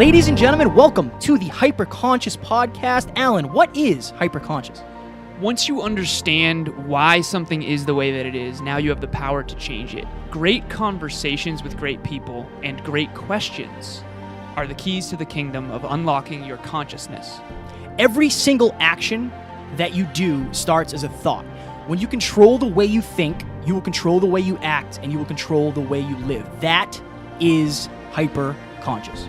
Ladies and gentlemen, welcome to the Hyperconscious Podcast. Alan, what is hyperconscious? Once you understand why something is the way that it is, now you have the power to change it. Great conversations with great people and great questions are the keys to the kingdom of unlocking your consciousness. Every single action that you do starts as a thought. When you control the way you think, you will control the way you act, and you will control the way you live. That is hyperconscious.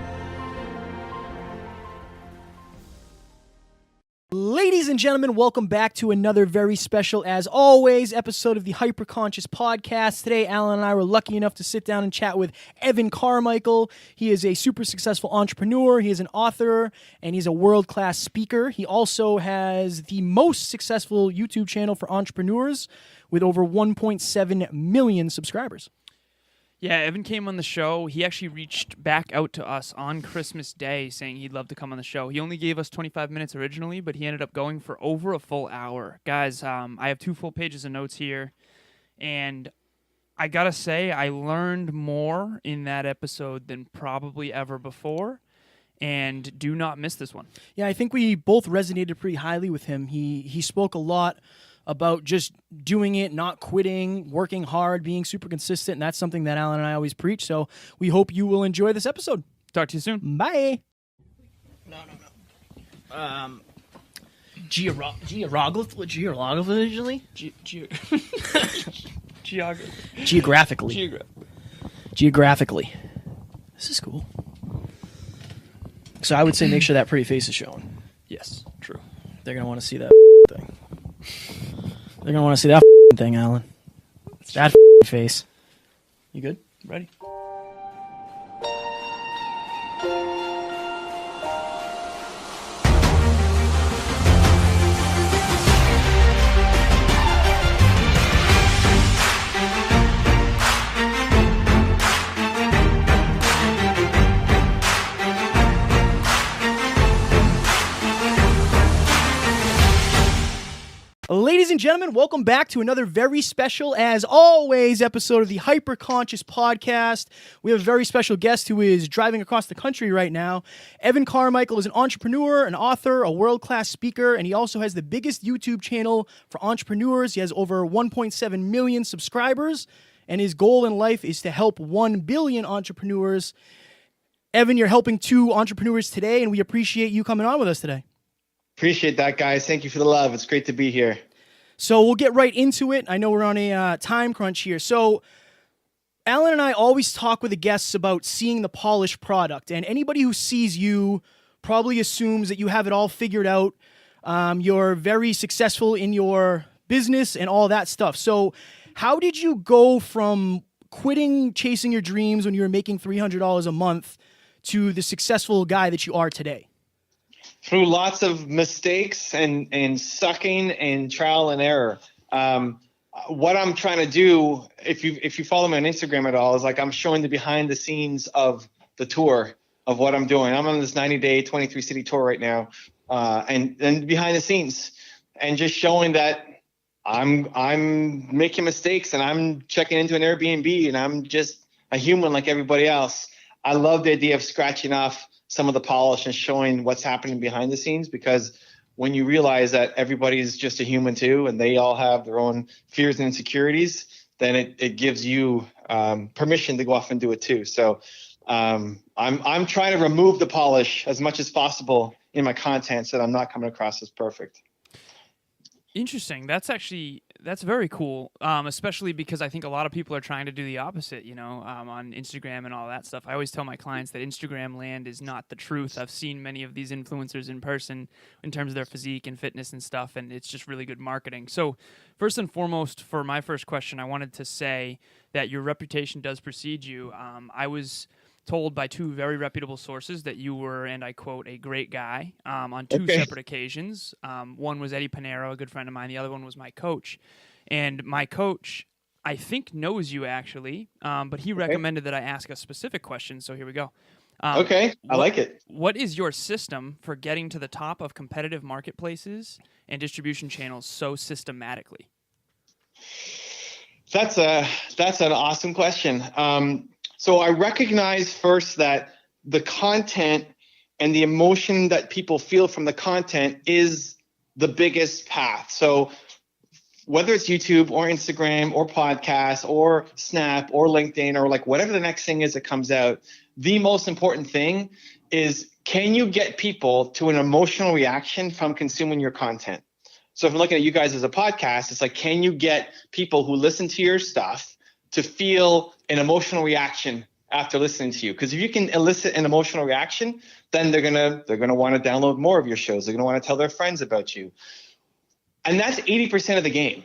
Ladies and gentlemen, welcome back to another very special, as always, episode of the Hyperconscious Podcast. Today, Alan and I were lucky enough to sit down and chat with Evan Carmichael. He is a super successful entrepreneur, he is an author, and he's a world-class speaker. He also has the most successful YouTube channel for entrepreneurs with over 1.7 million subscribers. Yeah, Evan came on the show. He actually reached back out to us on Christmas Day saying he'd love to come on the show. He only gave us 25 minutes originally, but he ended up going for over a full hour. Guys, I have 2 full pages of notes here, and I gotta say, I learned more in that episode than probably ever before, and do not miss this one. Yeah, I think we both resonated pretty highly with him. He spoke a lot about just doing it, not quitting, working hard, being super consistent, and that's something that Alan and I always preach, so we hope you will enjoy this episode. Talk to you soon. Bye! No. Geographically. This is cool. So I would say make sure that pretty face is showing. Yes, true. They're going to want to see that thing. They're going to want to see that thing, Alan. That face. You good? Ready? Ladies and gentlemen, welcome back to another very special, as always, episode of the Hyperconscious Podcast. We have a very special guest who is driving across the country right now. Evan Carmichael is an entrepreneur, an author, a world-class speaker, and he also has the biggest YouTube channel for entrepreneurs. He has over 1.7 million subscribers, and his goal in life is to help 1 billion entrepreneurs. Evan, you're helping 2 entrepreneurs today, and we appreciate you coming on with us today. Appreciate that, guys. Thank you for the love. It's great to be here. So we'll get right into it. I know we're on a time crunch here. So Alan and I always talk with the guests about seeing the polished product. And anybody who sees you probably assumes that you have it all figured out. You're very successful in your business and all that stuff. So how did you go from quitting chasing your dreams when you were making $300 a month to the successful guy that you are today? Through lots of mistakes and sucking and trial and error. What I'm trying to do, if you follow me on Instagram at all, is like I'm showing the behind the scenes of the tour of what I'm doing. I'm on this 90-day, 23-city tour right now, and behind the scenes, and just showing that I'm making mistakes and I'm checking into an Airbnb and I'm just a human like everybody else. I love the idea of scratching off some of the polish and showing what's happening behind the scenes, because when you realize that everybody's just a human too, and they all have their own fears and insecurities, then it gives you permission to go off and do it too. So I'm trying to remove the polish as much as possible in my content so that I'm not coming across as perfect. Interesting. That's very cool, especially because I think a lot of people are trying to do the opposite, on Instagram and all that stuff. I always tell my clients that Instagram land is not the truth. I've seen many of these influencers in person in terms of their physique and fitness and stuff, and it's just really good marketing. So first and foremost, for my first question, I wanted to say that your reputation does precede you. I was told by 2 very reputable sources that you were, and I quote, a great guy on 2 separate occasions. One was Eddie Pinero, a good friend of mine. The other one was my coach. And my coach, I think, knows you actually, but he recommended that I ask a specific question. So here we go. I like it. What is your system for getting to the top of competitive marketplaces and distribution channels so systematically? That's an awesome question. So I recognize first that the content and the emotion that people feel from the content is the biggest path. So whether it's YouTube or Instagram or podcast or Snap or LinkedIn or like whatever the next thing is that comes out, the most important thing is, can you get people to an emotional reaction from consuming your content? So if I'm looking at you guys as a podcast, it's like, can you get people who listen to your stuff to feel an emotional reaction after listening to you? Because if you can elicit an emotional reaction, then they're gonna want to download more of your shows. They're gonna want to tell their friends about you. And that's 80% of the game.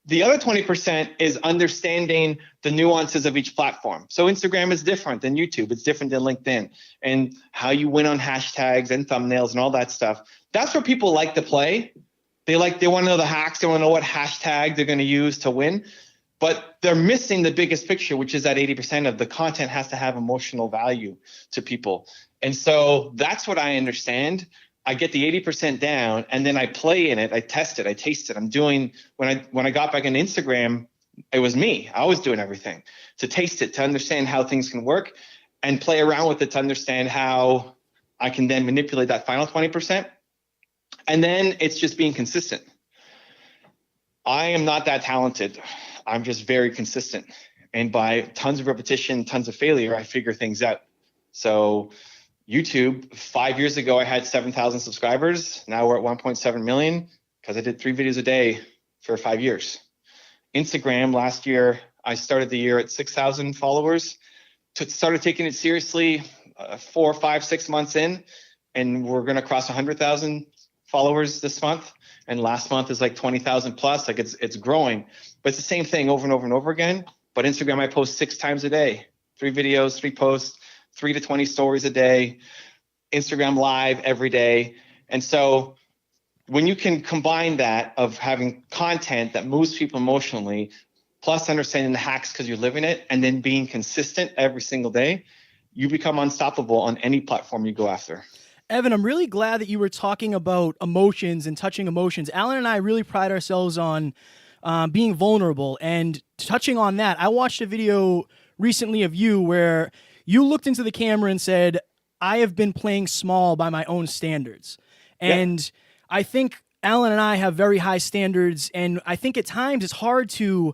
The other 20% is understanding the nuances of each platform. So Instagram is different than YouTube. It's different than LinkedIn, and how you win on hashtags and thumbnails and all that stuff. That's where people like to play. They want to know the hacks. They want to know what hashtag they're going to use to win. But they're missing the biggest picture, which is that 80% of the content has to have emotional value to people. And so that's what I understand. I get the 80% down, and then I play in it. I test it. I taste it. I'm doing, when I got back on Instagram, it was me. I was doing everything to taste it, to understand how things can work, and play around with it to understand how I can then manipulate that final 20%. And then it's just being consistent. I am not that talented. I'm just very consistent. And by tons of repetition, tons of failure, I figure things out. So YouTube, 5 years ago, I had 7,000 subscribers. Now we're at 1.7 million because I did 3 videos a day for 5 years. Instagram, last year, I started the year at 6,000 followers. Started taking it seriously 4, 5, 6 months in, and we're going to cross 100,000 followers this month. And last month is like 20,000 plus. Like it's growing, but it's the same thing over and over and over again. But Instagram, I post 6 times a day, 3 videos, 3 posts, 3 to 20 stories a day, Instagram live every day. And so when you can combine that of having content that moves people emotionally, plus understanding the hacks because you're living it, and then being consistent every single day, you become unstoppable on any platform you go after. Evan, I'm really glad that you were talking about emotions and touching emotions. Alan and I really pride ourselves on being vulnerable, and touching on that, I watched a video recently of you where you looked into the camera and said, I have been playing small by my own standards. And I think Alan and I have very high standards, and I think at times it's hard to,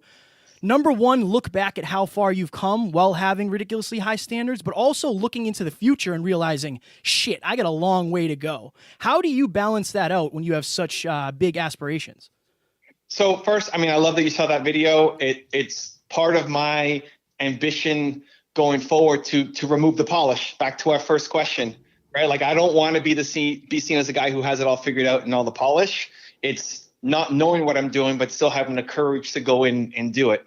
number one, look back at how far you've come while having ridiculously high standards, but also looking into the future and realizing, shit, I got a long way to go. How do you balance that out when you have such big aspirations? So first, I mean, I love that you saw that video. It's part of my ambition going forward to remove the polish. Back to our first question, right? Like, I don't want to be seen as a guy who has it all figured out and all the polish. It's not knowing what I'm doing, but still having the courage to go in and do it.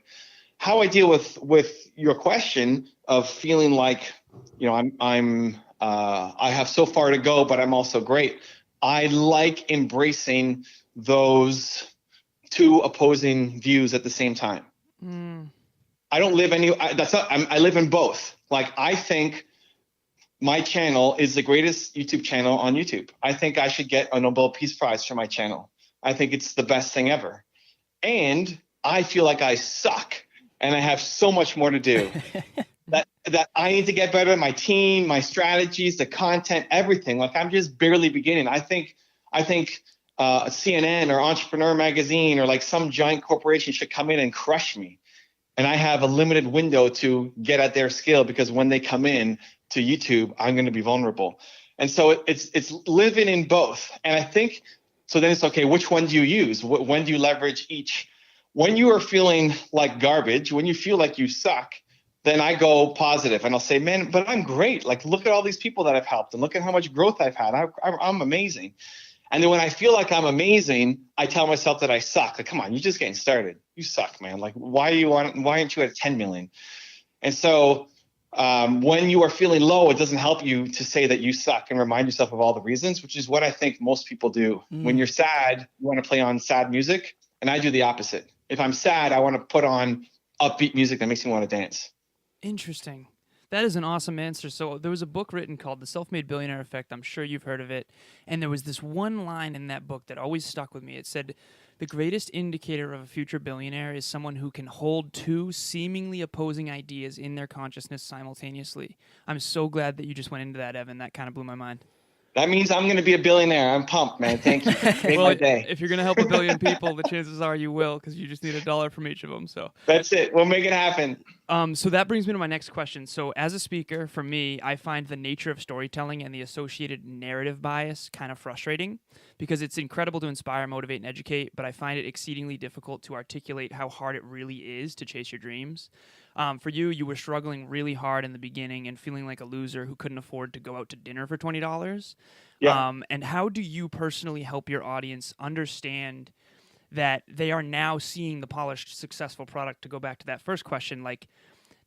How I deal with your question of feeling like, you know, I have so far to go, but I'm also great. I like embracing those two opposing views at the same time. I don't live I live in both. Like, I think my channel is the greatest YouTube channel on YouTube. I think I should get a Nobel Peace Prize for my channel. I think it's the best thing ever. And I feel like I suck and I have so much more to do. that I need to get better at my team, my strategies, the content, everything. Like, I'm just barely beginning. I think CNN or Entrepreneur Magazine or like some giant corporation should come in and crush me. And I have a limited window to get at their scale, because when they come in to YouTube, I'm going to be vulnerable. And so it's living in both. And I think, so then it's okay, which one do you use? When do you leverage each? When you are feeling like garbage, when you feel like you suck, then I go positive and I'll say, man, but I'm great. Like, look at all these people that I've helped and look at how much growth I've had. I'm amazing. And then when I feel like I'm amazing, I tell myself that I suck. Like, come on, you're just getting started. You suck, man. Like, why aren't you at 10 million? And so when you are feeling low, it doesn't help you to say that you suck and remind yourself of all the reasons, which is what I think most people do. When you're sad, you want to play on sad music. And I do the opposite. If I'm sad, I want to put on upbeat music that makes me want to dance. Interesting. That is an awesome answer. So there was a book written called The Self-Made Billionaire Effect. I'm sure you've heard of it. And there was this one line in that book that always stuck with me. It said, the greatest indicator of a future billionaire is someone who can hold two seemingly opposing ideas in their consciousness simultaneously. I'm so glad that you just went into that, Evan. That kind of blew my mind. That means I'm going to be a billionaire. I'm pumped, man. Thank you. Made Well, my day. if you're gonna help a billion people, the chances are you will, because you just need $1 from each of them. So That's it. We'll make it happen. So that brings me to my next question. So as a speaker, for me, I find the nature of storytelling and the associated narrative bias kind of frustrating, because it's incredible to inspire, motivate, and educate, but I find it exceedingly difficult to articulate how hard it really is to chase your dreams. For you, you were struggling really hard in the beginning and feeling like a loser who couldn't afford to go out to dinner for $20. Yeah. And how do you personally help your audience understand that they are now seeing the polished, successful product? To go back to that first question, like,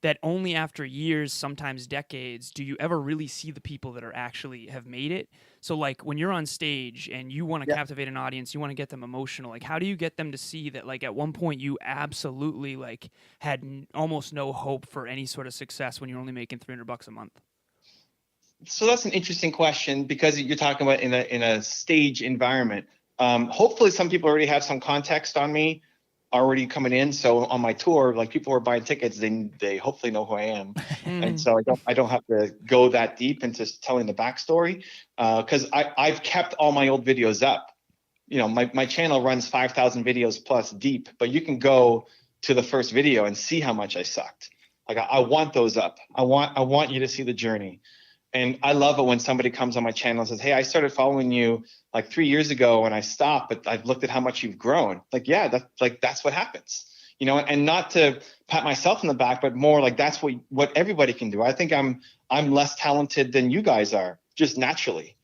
that only after years, sometimes decades, do you ever really see the people that are actually have made it. So like when you're on stage and you want to captivate an audience, you want to get them emotional, like how do you get them to see that like at one point you absolutely like had almost no hope for any sort of success when you're only making $300 a month? So that's an interesting question, because you're talking about in a stage environment. Hopefully some people already have some context on me already coming in. So on my tour, like people who are buying tickets, they hopefully know who I am. And so I don't have to go that deep into telling the backstory, because I've kept all my old videos up. You know, my channel runs 5,000 videos plus deep, but you can go to the first video and see how much I sucked. Like I want those up. I want you to see the journey. And I love it when somebody comes on my channel and says, hey, I started following you like 3 years ago and I stopped, but I've looked at how much you've grown. Like, yeah, that's what happens, you know, and not to pat myself in the back, but more like that's what everybody can do. I think I'm less talented than you guys are, just naturally.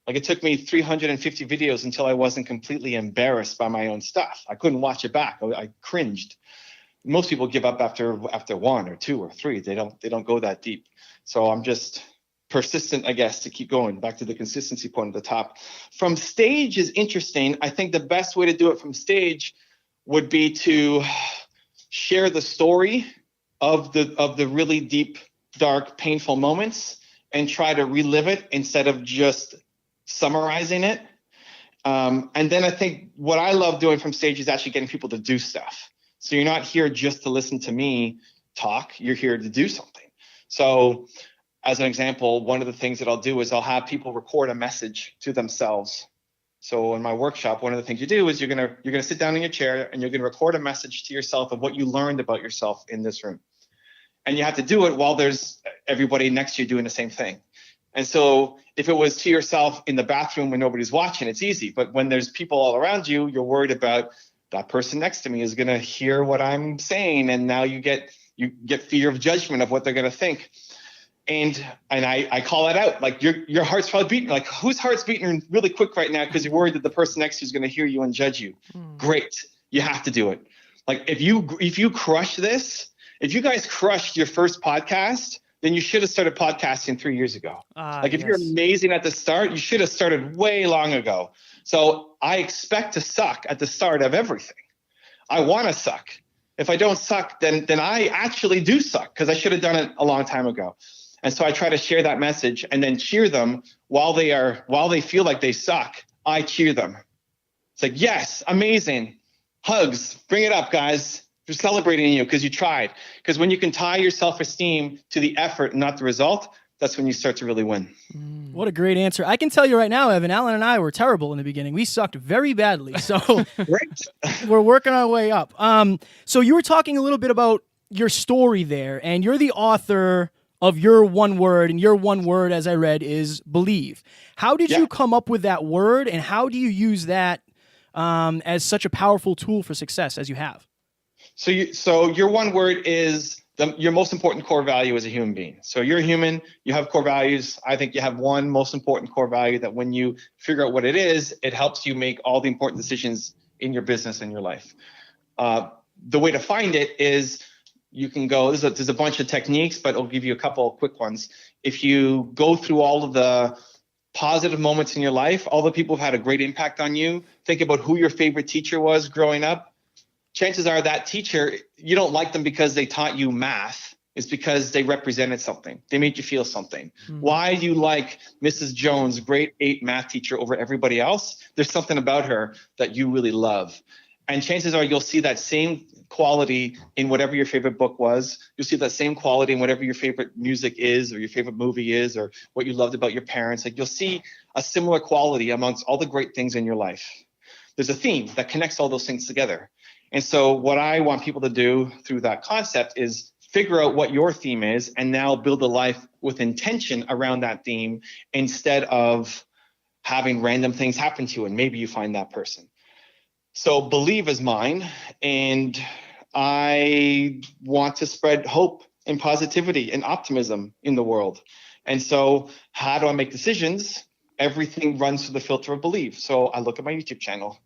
Like it took me 350 videos until I wasn't completely embarrassed by my own stuff. I couldn't watch it back. I cringed. Most people give up after 1 or 2 or 3. They don't go that deep. So I'm just persistent, I guess, to keep going. Back to the consistency point at the top. From stage is interesting. I think the best way to do it from stage would be to share the story of the really deep, dark, painful moments and try to relive it instead of just summarizing it. And then I think what I love doing from stage is actually getting people to do stuff. So you're not here just to listen to me talk. You're here to do something. So as an example, one of the things that I'll do is I'll have people record a message to themselves. So in my workshop, one of the things you do is you're gonna sit down in your chair and you're gonna record a message to yourself of what you learned about yourself in this room. And you have to do it while there's everybody next to you doing the same thing. And so if it was to yourself in the bathroom when nobody's watching, it's easy. But when there's people all around you, you're worried about that person next to me is gonna hear what I'm saying, and now you get fear of judgment of what they're gonna think. And I call it out, like your heart's probably beating, like whose heart's beating really quick right now because you're worried that the person next to you is going to hear you and judge you. Great, you have to do it. Like if you crush this, if you guys crushed your first podcast, then you should have started podcasting 3 years ago. Like if you're amazing at the start, you should have started way long ago. So I expect to suck at the start of everything. I want to suck. If I don't suck, then I actually do suck because I should have done it a long time ago. And so I try to share that message and then cheer them while they feel like they suck. I cheer them. It's like, yes, amazing. Hugs, bring it up, guys. We're celebrating you because you tried. Because when you can tie your self-esteem to the effort and not the result, that's when you start to really win. What a great answer. I can tell you right now, Evan, Alan and I were terrible in the beginning. We sucked very badly. So we're working our way up. So you were talking a little bit about your story there, and you're the author of your one word, and your one word, as I read, is believe. How did you come up with that word, and how do you use that as such a powerful tool for success as you have? So your one word is your most important core value as a human being. So you're a human, you have core values. I think you have one most important core value that when you figure out what it is, it helps you make all the important decisions in your business and your life. The way to find it is you can go, there's a bunch of techniques, but I'll give you a couple of quick ones. If you go through all of the positive moments in your life, all the people who've had a great impact on you, think about who your favorite teacher was growing up. Chances are that teacher, you don't like them because they taught you math. It's because they represented something. They made you feel something. Why do you like Mrs. Jones, grade 8 math teacher, over everybody else? There's something about her that you really love. And chances are you'll see that same quality in whatever your favorite book was. You'll see that same quality in whatever your favorite music is, or your favorite movie is, or what you loved about your parents. Like, you'll see a similar quality amongst all the great things in your life. There's a theme that connects all those things together. And so what I want people to do through that concept is figure out what your theme is and now build a life with intention around that theme, instead of having random things happen to you and maybe you find that person. So believe is mine, and I want to spread hope and positivity and optimism in the world. And so how do I make decisions? Everything runs through the filter of belief. So I look at my YouTube channel.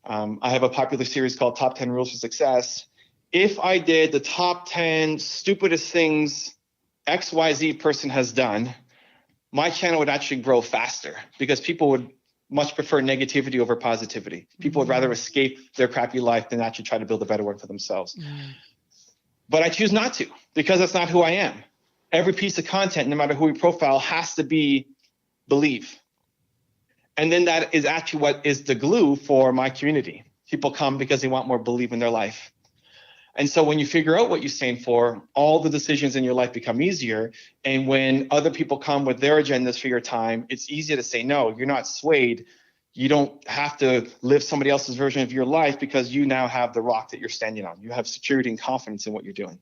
I have a popular series called Top 10 Rules for Success. If I did the top 10 stupidest things XYZ person has done, my channel would actually grow faster, because people would much prefer negativity over positivity. People would rather escape their crappy life than actually try to build a better one for themselves. But I choose not to, because that's not who I am. Every piece of content, no matter who we profile, has to be believe. And then that is actually what is the glue for my community. People come because they want more believe in their life. And so when you figure out what you stand for, all the decisions in your life become easier. And when other people come with their agendas for your time, it's easier to say no. You're not swayed. You don't have to live somebody else's version of your life, because you now have the rock that you're standing on. You have security and confidence in what you're doing.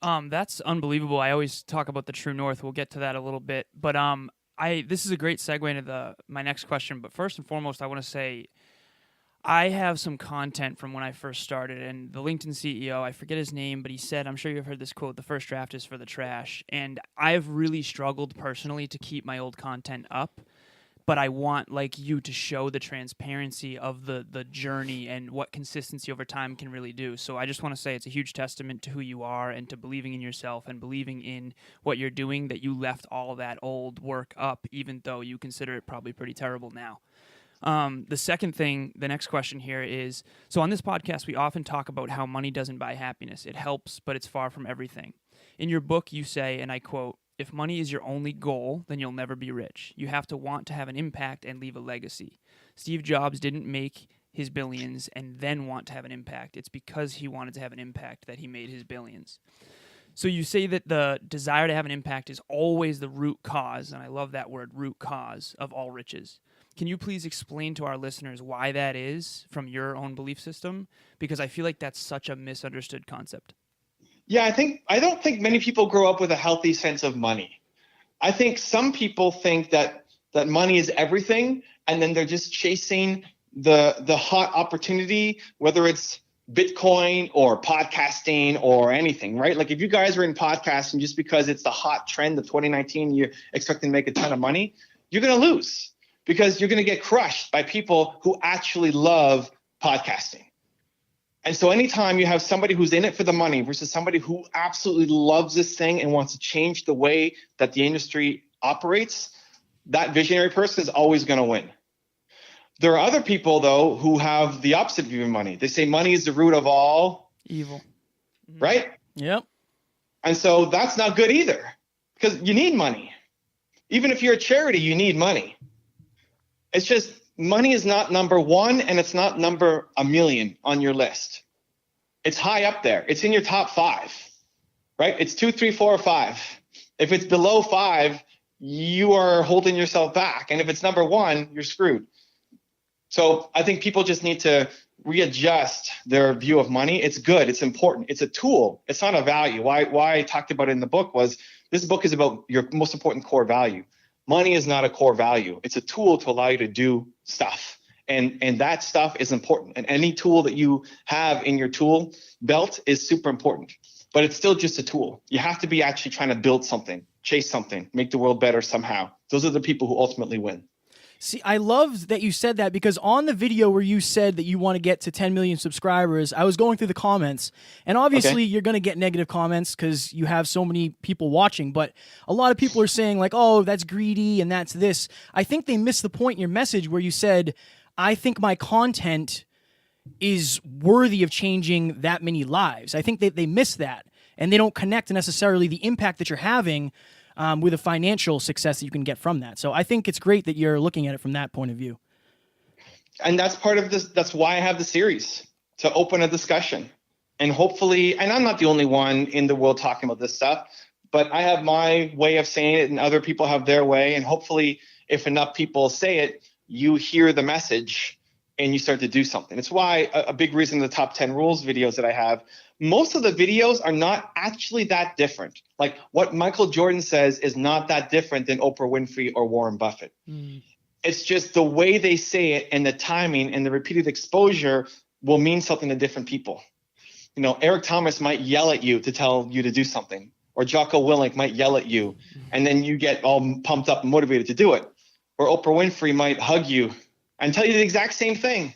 That's unbelievable. I always talk about the true north. We'll get to that a little bit. But this is a great segue into my next question. But first and foremost, I want to say, I have some content from when I first started, and the LinkedIn CEO, I forget his name, but he said, I'm sure you've heard this quote, the first draft is for the trash. And I've really struggled personally to keep my old content up, but I want, like you, to show the transparency of the journey and what consistency over time can really do. So I just want to say it's a huge testament to who you are and to believing in yourself and believing in what you're doing, that you left all that old work up, even though you consider it probably pretty terrible now. The second thing, the next question here is, so on this podcast, we often talk about how money doesn't buy happiness. It helps, but it's far from everything. In your book, you say, and I quote, "If money is your only goal, then you'll never be rich. You have to want to have an impact and leave a legacy. Steve Jobs didn't make his billions and then want to have an impact. It's because he wanted to have an impact that he made his billions." So you say that the desire to have an impact is always the root cause, and I love that word, root cause, of all riches. Can you please explain to our listeners why that is from your own belief system? Because I feel like that's such a misunderstood concept. Yeah, I don't think many people grow up with a healthy sense of money. I think some people think that money is everything, and then they're just chasing the hot opportunity, whether it's Bitcoin or podcasting or anything, right? Like, if you guys are in podcasting just because it's the hot trend of 2019, you're expecting to make a ton of money, you're going to lose, because you're going to get crushed by people who actually love podcasting. And so anytime you have somebody who's in it for the money versus somebody who absolutely loves this thing and wants to change the way that the industry operates, that visionary person is always going to win. There are other people, though, who have the opposite view of money. They say money is the root of all evil, right? Yep. And so that's not good either, because you need money. Even if you're a charity, you need money. It's just money is not number one, and it's not number a million on your list. It's high up there. It's in your top 5, right? It's 2, 3, 4, or 5. If it's below 5, you are holding yourself back. And if it's number 1, you're screwed. So I think people just need to readjust their view of money. It's good. It's important. It's a tool. It's not a value. Why I talked about it in the book was, this book is about your most important core value. Money is not a core value. It's a tool to allow you to do stuff. And that stuff is important. And any tool that you have in your tool belt is super important. But it's still just a tool. You have to be actually trying to build something, chase something, make the world better somehow. Those are the people who ultimately win. See, I love that you said that, because on the video where you said that you want to get to 10 million subscribers, I was going through the comments, and obviously you're going to get negative comments because you have so many people watching, but a lot of people are saying like, oh, that's greedy and that's this. I think they missed the point in your message where you said, I think my content is worthy of changing that many lives. I think they miss that, and they don't connect necessarily the impact that you're having with a financial success that you can get from that. So I think it's great that you're looking at it from that point of view. And that's part of this. That's why I have the series, to open a discussion. And hopefully, and I'm not the only one in the world talking about this stuff, but I have my way of saying it and other people have their way. And hopefully, if enough people say it, you hear the message and you start to do something. It's why a big reason the top 10 rules videos that I have, most of the videos are not actually that different. Like what Michael Jordan says is not that different than Oprah Winfrey or Warren Buffett. It's just the way they say it and the timing and the repeated exposure will mean something to different people. You know, Eric Thomas might yell at you to tell you to do something, or Jocko Willink might yell at you, and then you get all pumped up and motivated to do it. Or Oprah Winfrey might hug you and tell you the exact same thing,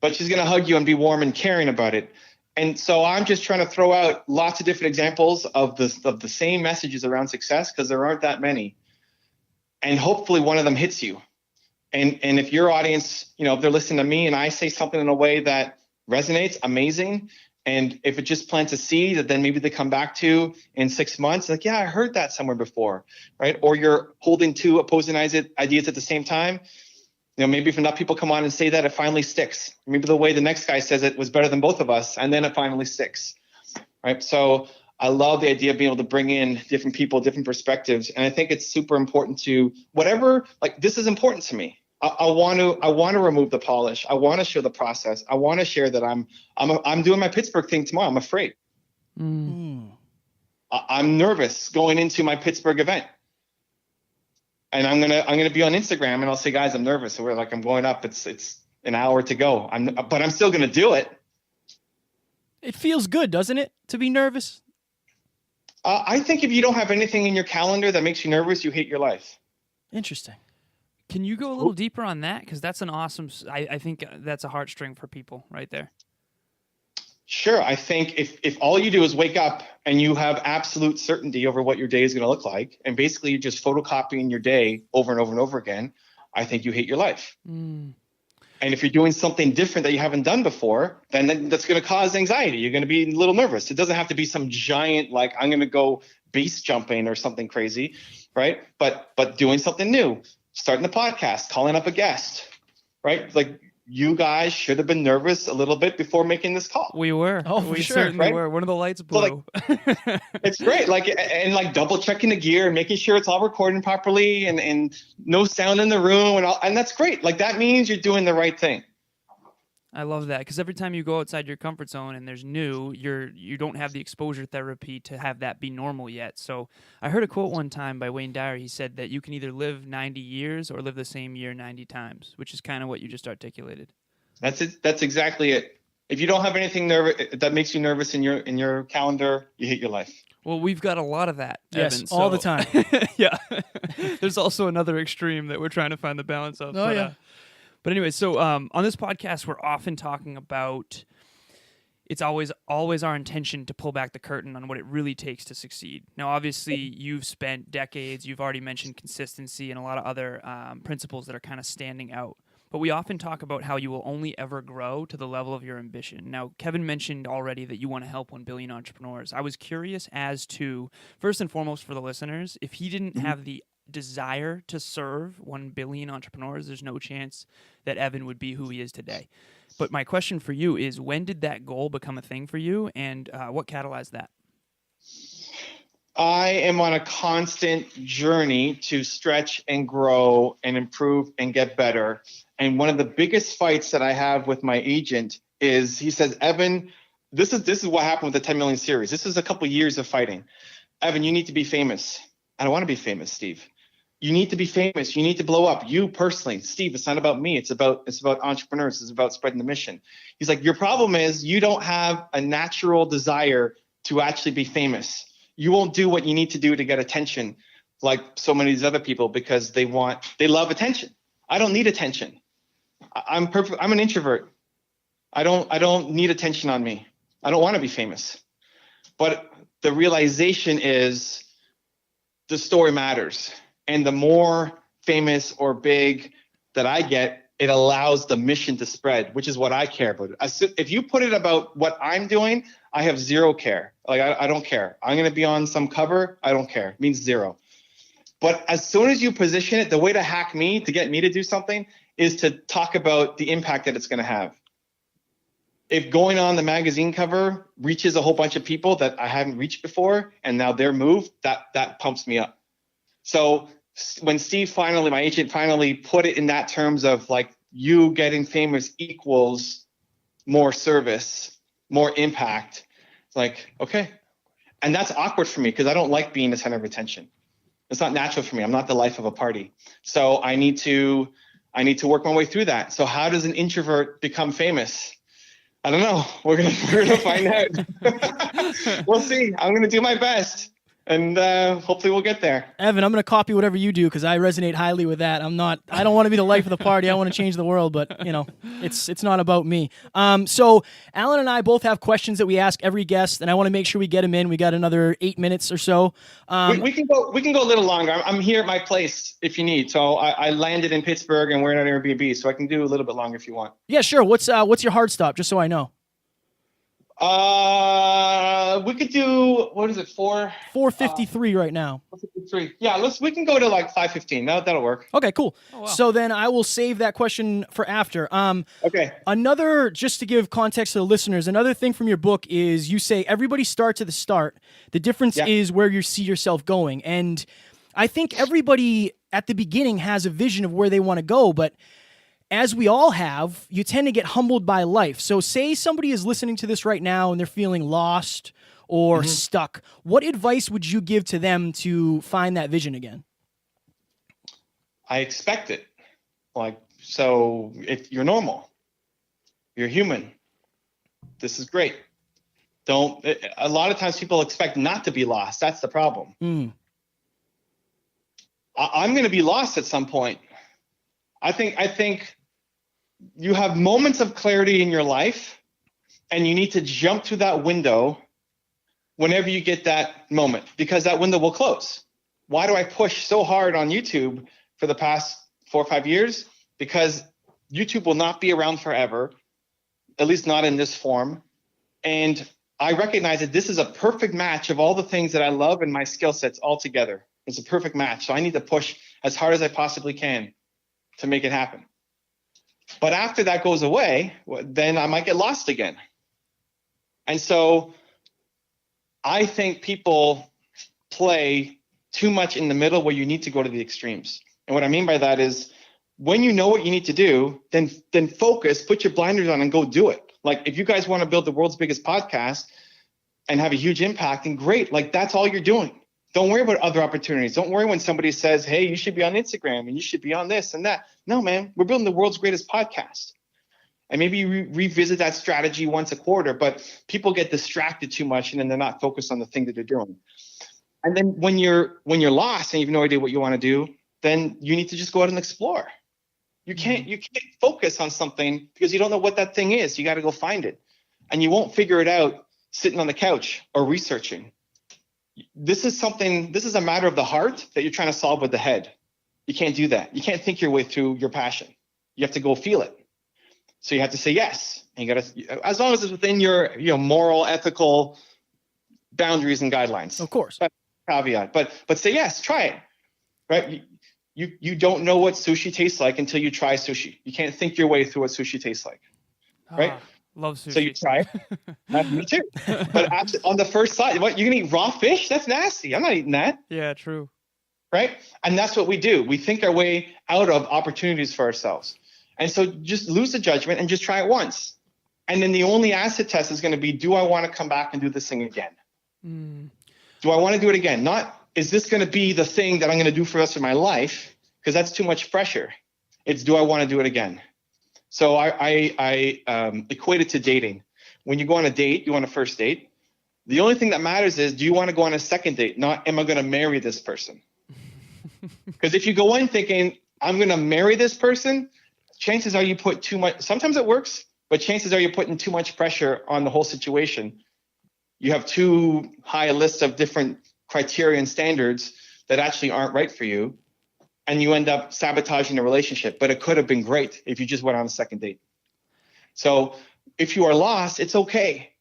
but she's going to hug you and be warm and caring about it. And so I'm just trying to throw out lots of different examples of the same messages around success, because there aren't that many. And hopefully one of them hits you. And if your audience, you know, if they're listening to me and I say something in a way that resonates, amazing. And if it just plants a seed that then maybe they come back to in 6 months, like, yeah, I heard that somewhere before, right? Or you're holding two opposing ideas at the same time. You know, maybe if enough people come on and say that, it finally sticks. Maybe the way the next guy says it was better than both of us, and then it finally sticks, right? So I love the idea of being able to bring in different people, different perspectives. And I think it's super important to whatever, like this is important to me. I want to remove the polish. I want to show the process. I want to share that I'm doing my Pittsburgh thing tomorrow. I'm afraid. I'm nervous going into my Pittsburgh event. And I'm gonna be on Instagram and I'll say, guys, I'm nervous. So I'm going up. It's an hour to go. But I'm still gonna do it. It feels good, doesn't it, to be nervous? I think if you don't have anything in your calendar that makes you nervous, you hate your life. Interesting. Can you go a little deeper on that? Because that's an awesome. I think that's a heartstring for people right there. Sure. I think if all you do is wake up and you have absolute certainty over what your day is going to look like, and basically you're just photocopying your day over and over and over again, I think you hate your life. And if you're doing something different that you haven't done before, then that's going to cause anxiety. You're going to be a little nervous. It doesn't have to be some giant, like I'm going to go base jumping or something crazy, right? But doing something new, starting the podcast, calling up a guest, right? Like you guys should have been nervous a little bit before making this call. We were. Oh, for we sure, certainly right? were. One of the lights blew. So it's great. And double checking the gear and making sure it's all recording properly and no sound in the room and that's great. Like that means you're doing the right thing. I love that, because every time you go outside your comfort zone and there's new, you don't have the exposure therapy to have that be normal yet. So I heard a quote one time by Wayne Dyer. He said that you can either live 90 years or live the same year 90 times, which is kind of what you just articulated. That's it. That's exactly it. If you don't have anything that makes you nervous in your calendar, you hate your life. Well, we've got a lot of that, Yes, Evan, all the time. Yeah. There's also another extreme that we're trying to find the balance of. Oh, yeah. But anyway, so on this podcast, we're often talking about it's always our intention to pull back the curtain on what it really takes to succeed. Now, obviously, you've spent decades. You've already mentioned consistency and a lot of other principles that are kind of standing out. But we often talk about how you will only ever grow to the level of your ambition. Now, Kevin mentioned already that you want to help 1 billion entrepreneurs. I was curious as to, first and foremost for the listeners, if he didn't have the desire to serve 1 billion entrepreneurs, there's no chance that Evan would be who he is today. But my question for you is, when did that goal become a thing for you, and what catalyzed that? I am on a constant journey to stretch and grow and improve and get better. And one of the biggest fights that I have with my agent is he says, Evan, this is what happened with the 10 million series. This is a couple years of fighting. Evan, you need to be famous. I don't want to be famous, Steve. You need to be famous. You need to blow up. You personally, Steve, it's not about me. It's about entrepreneurs. It's about spreading the mission. He's like, your problem is you don't have a natural desire to actually be famous. You won't do what you need to do to get attention like so many of these other people because they love attention. I don't need attention. I'm perfect. I'm an introvert. I don't need attention on me. I don't want to be famous. But the realization is the story matters. And the more famous or big that I get, it allows the mission to spread, which is what I care about. If you put it about what I'm doing, I have zero care. Like I don't care. I'm going to be on some cover. I don't care. It means zero. But as soon as you position it, the way to hack me, to get me to do something, is to talk about the impact that it's going to have. If going on the magazine cover reaches a whole bunch of people that I haven't reached before, and now they're moved, that pumps me up. So when Steve finally, my agent, finally put it in that terms of like, you getting famous equals more service, more impact, it's like, okay. And that's awkward for me because I don't like being the center of attention. It's not natural for me. I'm not the life of a party. So I need to work my way through that. So how does an introvert become famous? I don't know. We're gonna find out. We'll see. I'm gonna do my best, and hopefully we'll get there. Evan, I'm going to copy whatever you do because I resonate highly with that. I don't want to be the life of the party. I want to change the world, but it's not about me. So Alan and I both have questions that we ask every guest, and I want to make sure we get them in. We got another 8 minutes or so. We can go a little longer. I'm here at my place if you need. So I landed in Pittsburgh and we're in an Airbnb, so I can do a little bit longer if you want. Yeah, sure. What's your hard stop, just so I know? We could do, what is it, 4:53 right now. 4:53. Yeah, we can go to like 5:15. That'll work. Okay, cool. Oh, wow. So then I will save that question for after. Okay. Another, just to give context to the listeners, another thing from your book is you say everybody starts at the start. The difference is where you see yourself going. And I think everybody at the beginning has a vision of where they want to go, but as we all have, you tend to get humbled by life. So say somebody is listening to this right now and they're feeling lost or stuck. What advice would you give to them to find that vision again? I expect it. So if you're normal, you're human, this is great. A lot of times people expect not to be lost. That's the problem. I'm going to be lost at some point. I think you have moments of clarity in your life, and you need to jump through that window whenever you get that moment, because that window will close. Why do I push so hard on YouTube for the past 4 or 5 years? Because YouTube will not be around forever, at least not in this form. And I recognize that this is a perfect match of all the things that I love and my skill sets all together. It's a perfect match. So I need to push as hard as I possibly can to make it happen. But after that goes away, then I might get lost again. And so I think people play too much in the middle where you need to go to the extremes. And what I mean by that is when you know what you need to do, then focus, put your blinders on and go do it. Like if you guys want to build the world's biggest podcast and have a huge impact, and great, like that's all you're doing. Don't worry about other opportunities. Don't worry when somebody says, hey, you should be on Instagram and you should be on this and that. No, man, we're building the world's greatest podcast. And maybe you revisit that strategy once a quarter, but people get distracted too much and then they're not focused on the thing that they're doing. And then when you're lost and you have no idea what you want to do, then you need to just go out and explore. You can't focus on something because you don't know what that thing is. You got to go find it. And you won't figure it out sitting on the couch or researching. This is a matter of the heart that you're trying to solve with the head. You can't do that. You can't think your way through your passion. You have to go feel it. So you have to say yes. And you got to, as long as it's within your moral, ethical boundaries and guidelines. Of course. That's a caveat. But say yes, try it. Right? You don't know what sushi tastes like until you try sushi. You can't think your way through what sushi tastes like. Right? Love sushi. So you try it. Me too. But actually, on the first side, what, you're going to eat raw fish? That's nasty. I'm not eating that. Yeah, true. Right? And that's what we do. We think our way out of opportunities for ourselves. And so just lose the judgment and just try it once. And then the only acid test is going to be, do I want to come back and do this thing again? Do I want to do it again? Not, is this going to be the thing that I'm going to do for the rest of my life? Because that's too much pressure. It's, do I want to do it again? So I equate it to dating. When you go on a date, you go on a first date. The only thing that matters is, do you want to go on a second date? Not, am I going to marry this person? Because if you go in thinking, I'm going to marry this person, chances are you put too much. Sometimes it works, but chances are you're putting too much pressure on the whole situation. You have too high a list of different criteria and standards that actually aren't right for you. And you end up sabotaging the relationship. But it could have been great if you just went on a second date. So if you are lost, it's okay.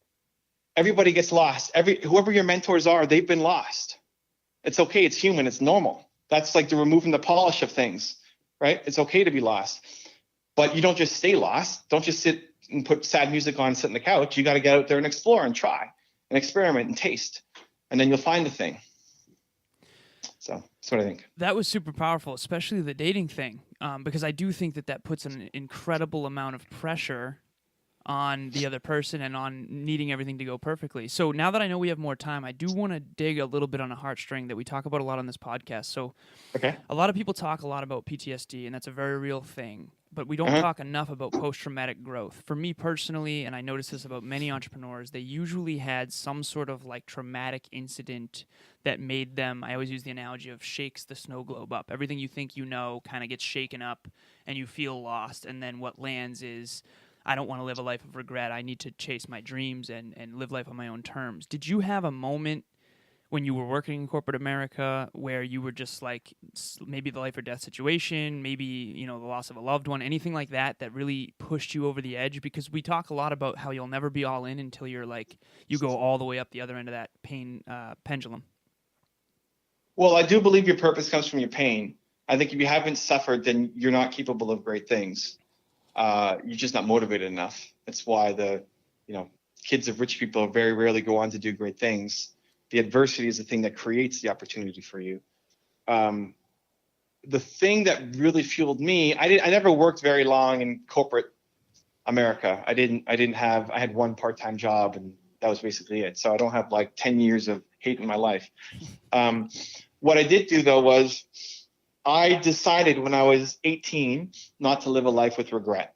Everybody gets lost. Whoever your mentors are, they've been lost. It's okay. It's human. It's normal. That's like the removing the polish of things, right? It's okay to be lost, but you don't just stay lost. Don't just sit and put sad music on and sit on the couch. You got to get out there and explore and try and experiment and taste, and then you'll find the thing. So that's what I think. That was super powerful, especially the dating thing, because I do think that puts an incredible amount of pressure on the other person and on needing everything to go perfectly. So now that I know we have more time, I do want to dig a little bit on a heartstring that we talk about a lot on this podcast. So Okay. a lot of people talk a lot about PTSD, and that's a very real thing, but we don't talk enough about post-traumatic growth. For me personally, and I notice this about many entrepreneurs, they usually had some sort of like traumatic incident that made them, I always use the analogy of shakes the snow globe up. Everything you think you know kind of gets shaken up and you feel lost, and then what lands is, I don't want to live a life of regret. I need to chase my dreams and live life on my own terms. Did you have a moment when you were working in corporate America where you were just like, maybe the life or death situation, maybe, you know, the loss of a loved one, anything like that really pushed you over the edge? Because we talk a lot about how you'll never be all in until you're like, you go all the way up the other end of that pain pendulum. Well, I do believe your purpose comes from your pain. I think if you haven't suffered, then you're not capable of great things. You're just not motivated enough. That's why kids of rich people very rarely go on to do great things. The adversity is the thing that creates the opportunity for you. The thing that really fueled me, I never worked very long in corporate America. I had one part-time job, and that was basically it. So I don't have like 10 years of hate in my life. What I did do though was I decided when I was 18 not to live a life with regret.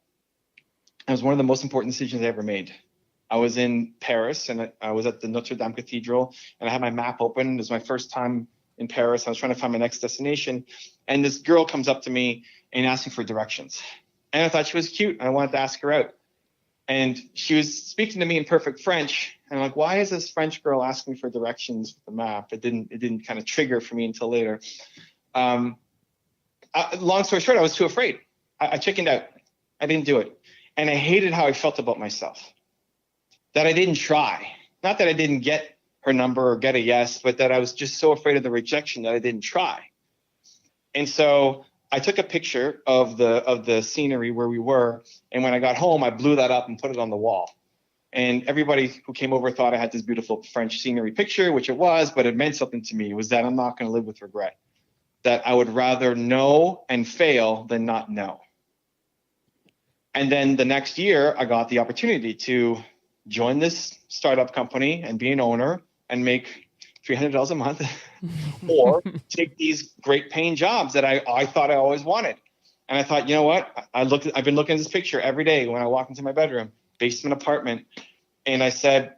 It was one of the most important decisions I ever made. I was in Paris, and I was at the Notre Dame Cathedral, and I had my map open. It was my first time in Paris. I was trying to find my next destination, and this girl comes up to me and asks me for directions. And I thought she was cute, and I wanted to ask her out. And she was speaking to me in perfect French, and I'm like, why is this French girl asking me for directions with the map? It didn't kind of trigger for me until later. Long story short, I was too afraid. I chickened out. I didn't do it. And I hated how I felt about myself. That I didn't try. Not that I didn't get her number or get a yes, but that I was just so afraid of the rejection that I didn't try. And so I took a picture of the scenery where we were, and when I got home, I blew that up and put it on the wall. And everybody who came over thought I had this beautiful French scenery picture, which it was, but it meant something to me. It was that I'm not going to live with regret. That I would rather know and fail than not know. And then the next year, I got the opportunity to join this startup company and be an owner and make $300 a month, or take these great paying jobs that I thought I always wanted. And I thought, you know what? I've been looking at this picture every day when I walk into my bedroom, basement apartment. And I said,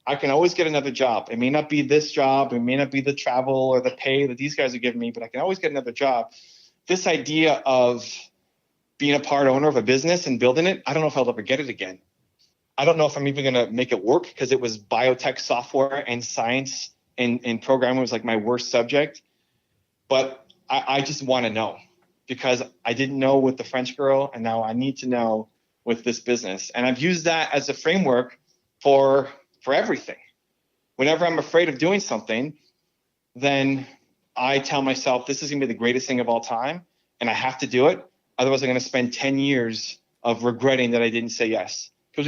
I can always get another job. It may not be this job. It may not be the travel or the pay that these guys are giving me, but I can always get another job. This idea of being a part owner of a business and building it, I don't know if I'll ever get it again. I don't know if I'm even going to make it work, because it was biotech software and science and programming was like my worst subject. But I just want to know, because I didn't know with the French girl, and now I need to know with this business. And I've used that as a framework for everything. Whenever I'm afraid of doing something, then I tell myself this is going to be the greatest thing of all time, and I have to do it. Otherwise, I'm going to spend 10 years of regretting that I didn't say yes. Because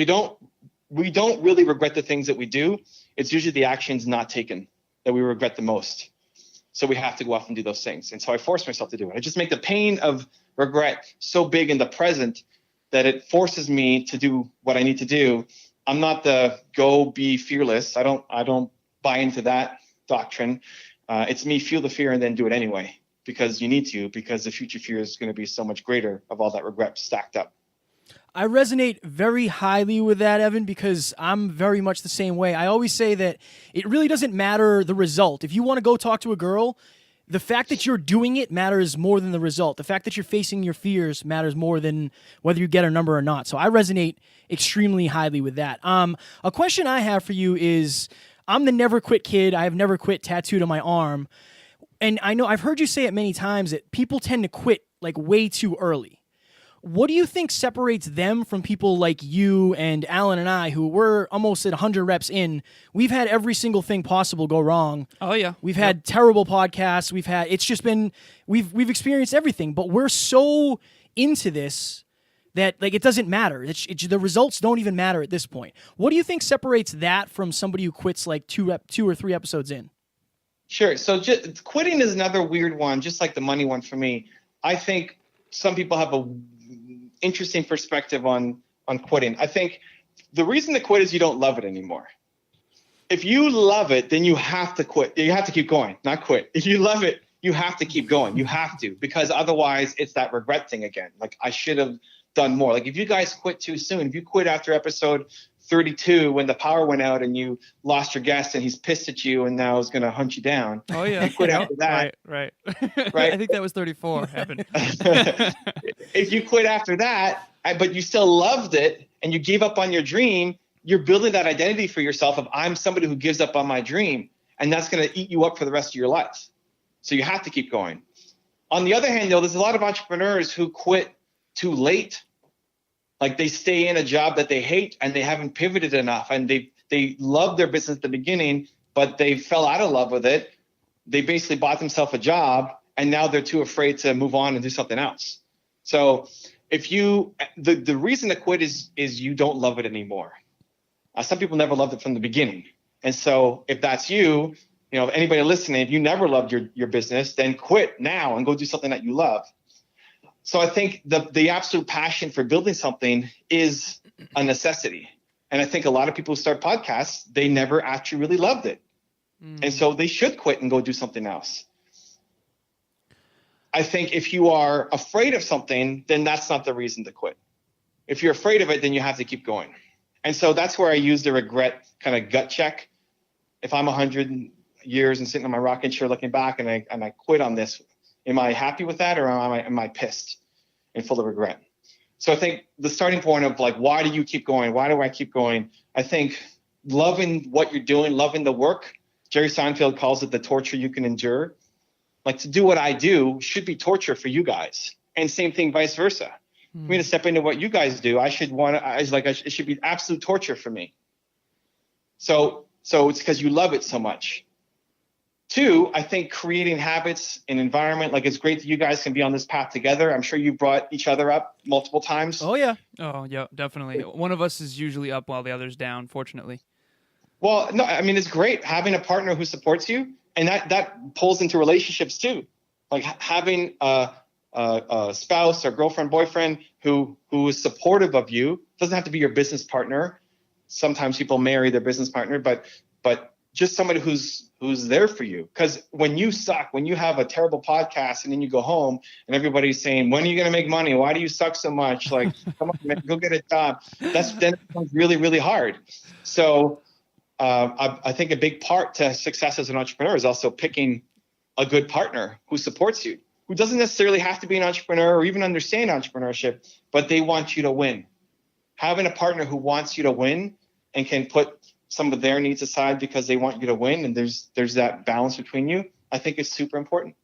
we don't really regret the things that we do. It's usually the actions not taken that we regret the most. So we have to go off and do those things. And so I force myself to do it. I just make the pain of regret so big in the present that it forces me to do what I need to do. I'm not the go be fearless. I don't buy into that doctrine. It's me feel the fear and then do it anyway, because you need to, because the future fear is going to be so much greater of all that regret stacked up. I resonate very highly with that, Evan, because I'm very much the same way. I always say that it really doesn't matter the result. If you want to go talk to a girl, the fact that you're doing it matters more than the result. The fact that you're facing your fears matters more than whether you get a number or not. So I resonate extremely highly with that. A question I have for you is, I'm the never quit kid. I have never quit tattooed on my arm. And I know I've heard you say it many times that people tend to quit like way too early. What do you think separates them from people like you and Alan and I, who were almost at 100 reps in? We've had every single thing possible go wrong. Oh yeah. We've had terrible podcasts. It's just been, we've experienced everything, but we're so into this that like it doesn't matter. The results don't even matter at this point. What do you think separates that from somebody who quits like two or three episodes in? Sure. So quitting is another weird one, just like the money one for me. I think some people have a interesting perspective on quitting. I think the reason to quit is you don't love it anymore. If you love it, then you have to quit. You have to keep going, not quit. If you love it, you have to keep going. You have to, because otherwise it's that regret thing again. Like, I should have done more. Like, if you guys quit too soon, if you quit after episode 32 when the power went out and you lost your guest and he's pissed at you and now is going to hunt you down. Oh yeah. You quit after that. Right. Right. I think that was 34 happened. If you quit after that, but you still loved it and you gave up on your dream, you're building that identity for yourself of, I'm somebody who gives up on my dream, and that's going to eat you up for the rest of your life. So you have to keep going. On the other hand, though, there's a lot of entrepreneurs who quit too late. Like, they stay in a job that they hate and they haven't pivoted enough, and they love their business at the beginning, but they fell out of love with it. They basically bought themselves a job and now they're too afraid to move on and do something else. So the reason to quit is you don't love it anymore. Some people never loved it from the beginning. And so if that's you, if anybody listening, if you never loved your business, then quit now and go do something that you love. So I think the absolute passion for building something is a necessity. And I think a lot of people who start podcasts, they never actually really loved it. And so they should quit and go do something else. I think if you are afraid of something, then that's not the reason to quit. If you're afraid of it, then you have to keep going. And so that's where I use the regret kind of gut check. If I'm 100 years and sitting on my rocking chair looking back and I quit on this, am I happy with that, or am I pissed and full of regret? So I think the starting point of like, why do you keep going? Why do I keep going? I think loving what you're doing, loving the work. Jerry Seinfeld calls it the torture you can endure. Like, to do what I do should be torture for you guys. And same thing, vice versa. For me to step into what you guys do, it should be absolute torture for me. So it's because you love it so much. Two, I think creating habits and environment, like, it's great that you guys can be on this path together. I'm sure you brought each other up multiple times. Oh yeah, definitely. One of us is usually up while the other's down, fortunately. Well, no, I mean, it's great having a partner who supports you, and that pulls into relationships too. Like, having a spouse or girlfriend, boyfriend who is supportive of you. Doesn't have to be your business partner. Sometimes people marry their business partner, but just somebody who's there for you. Because when you suck, when you have a terrible podcast and then you go home and everybody's saying, when are you going to make money? Why do you suck so much? Like, come on, man, go get a job. Then it becomes really, really hard. So I think a big part to success as an entrepreneur is also picking a good partner who supports you, who doesn't necessarily have to be an entrepreneur or even understand entrepreneurship, but they want you to win. Having a partner who wants you to win and can put some of their needs aside because they want you to win, and there's that balance between you, I think is super important.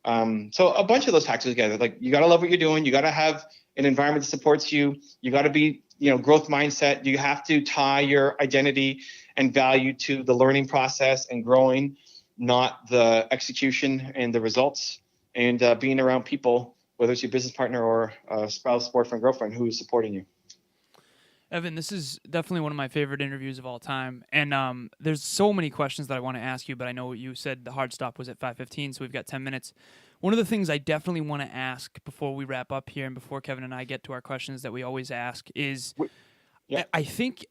So a bunch of those factors together, like, you got to love what you're doing. You got to have an environment that supports you. You got to be, growth mindset. You have to tie your identity and value to the learning process and growing, not the execution and the results, and being around people, whether it's your business partner or a spouse, boyfriend, girlfriend, who is supporting you. Evan, this is definitely one of my favorite interviews of all time. And there's so many questions that I want to ask you, but I know you said the hard stop was at 5:15, so we've got 10 minutes. One of the things I definitely want to ask before we wrap up here and before Kevin and I get to our questions that we always ask is, I think,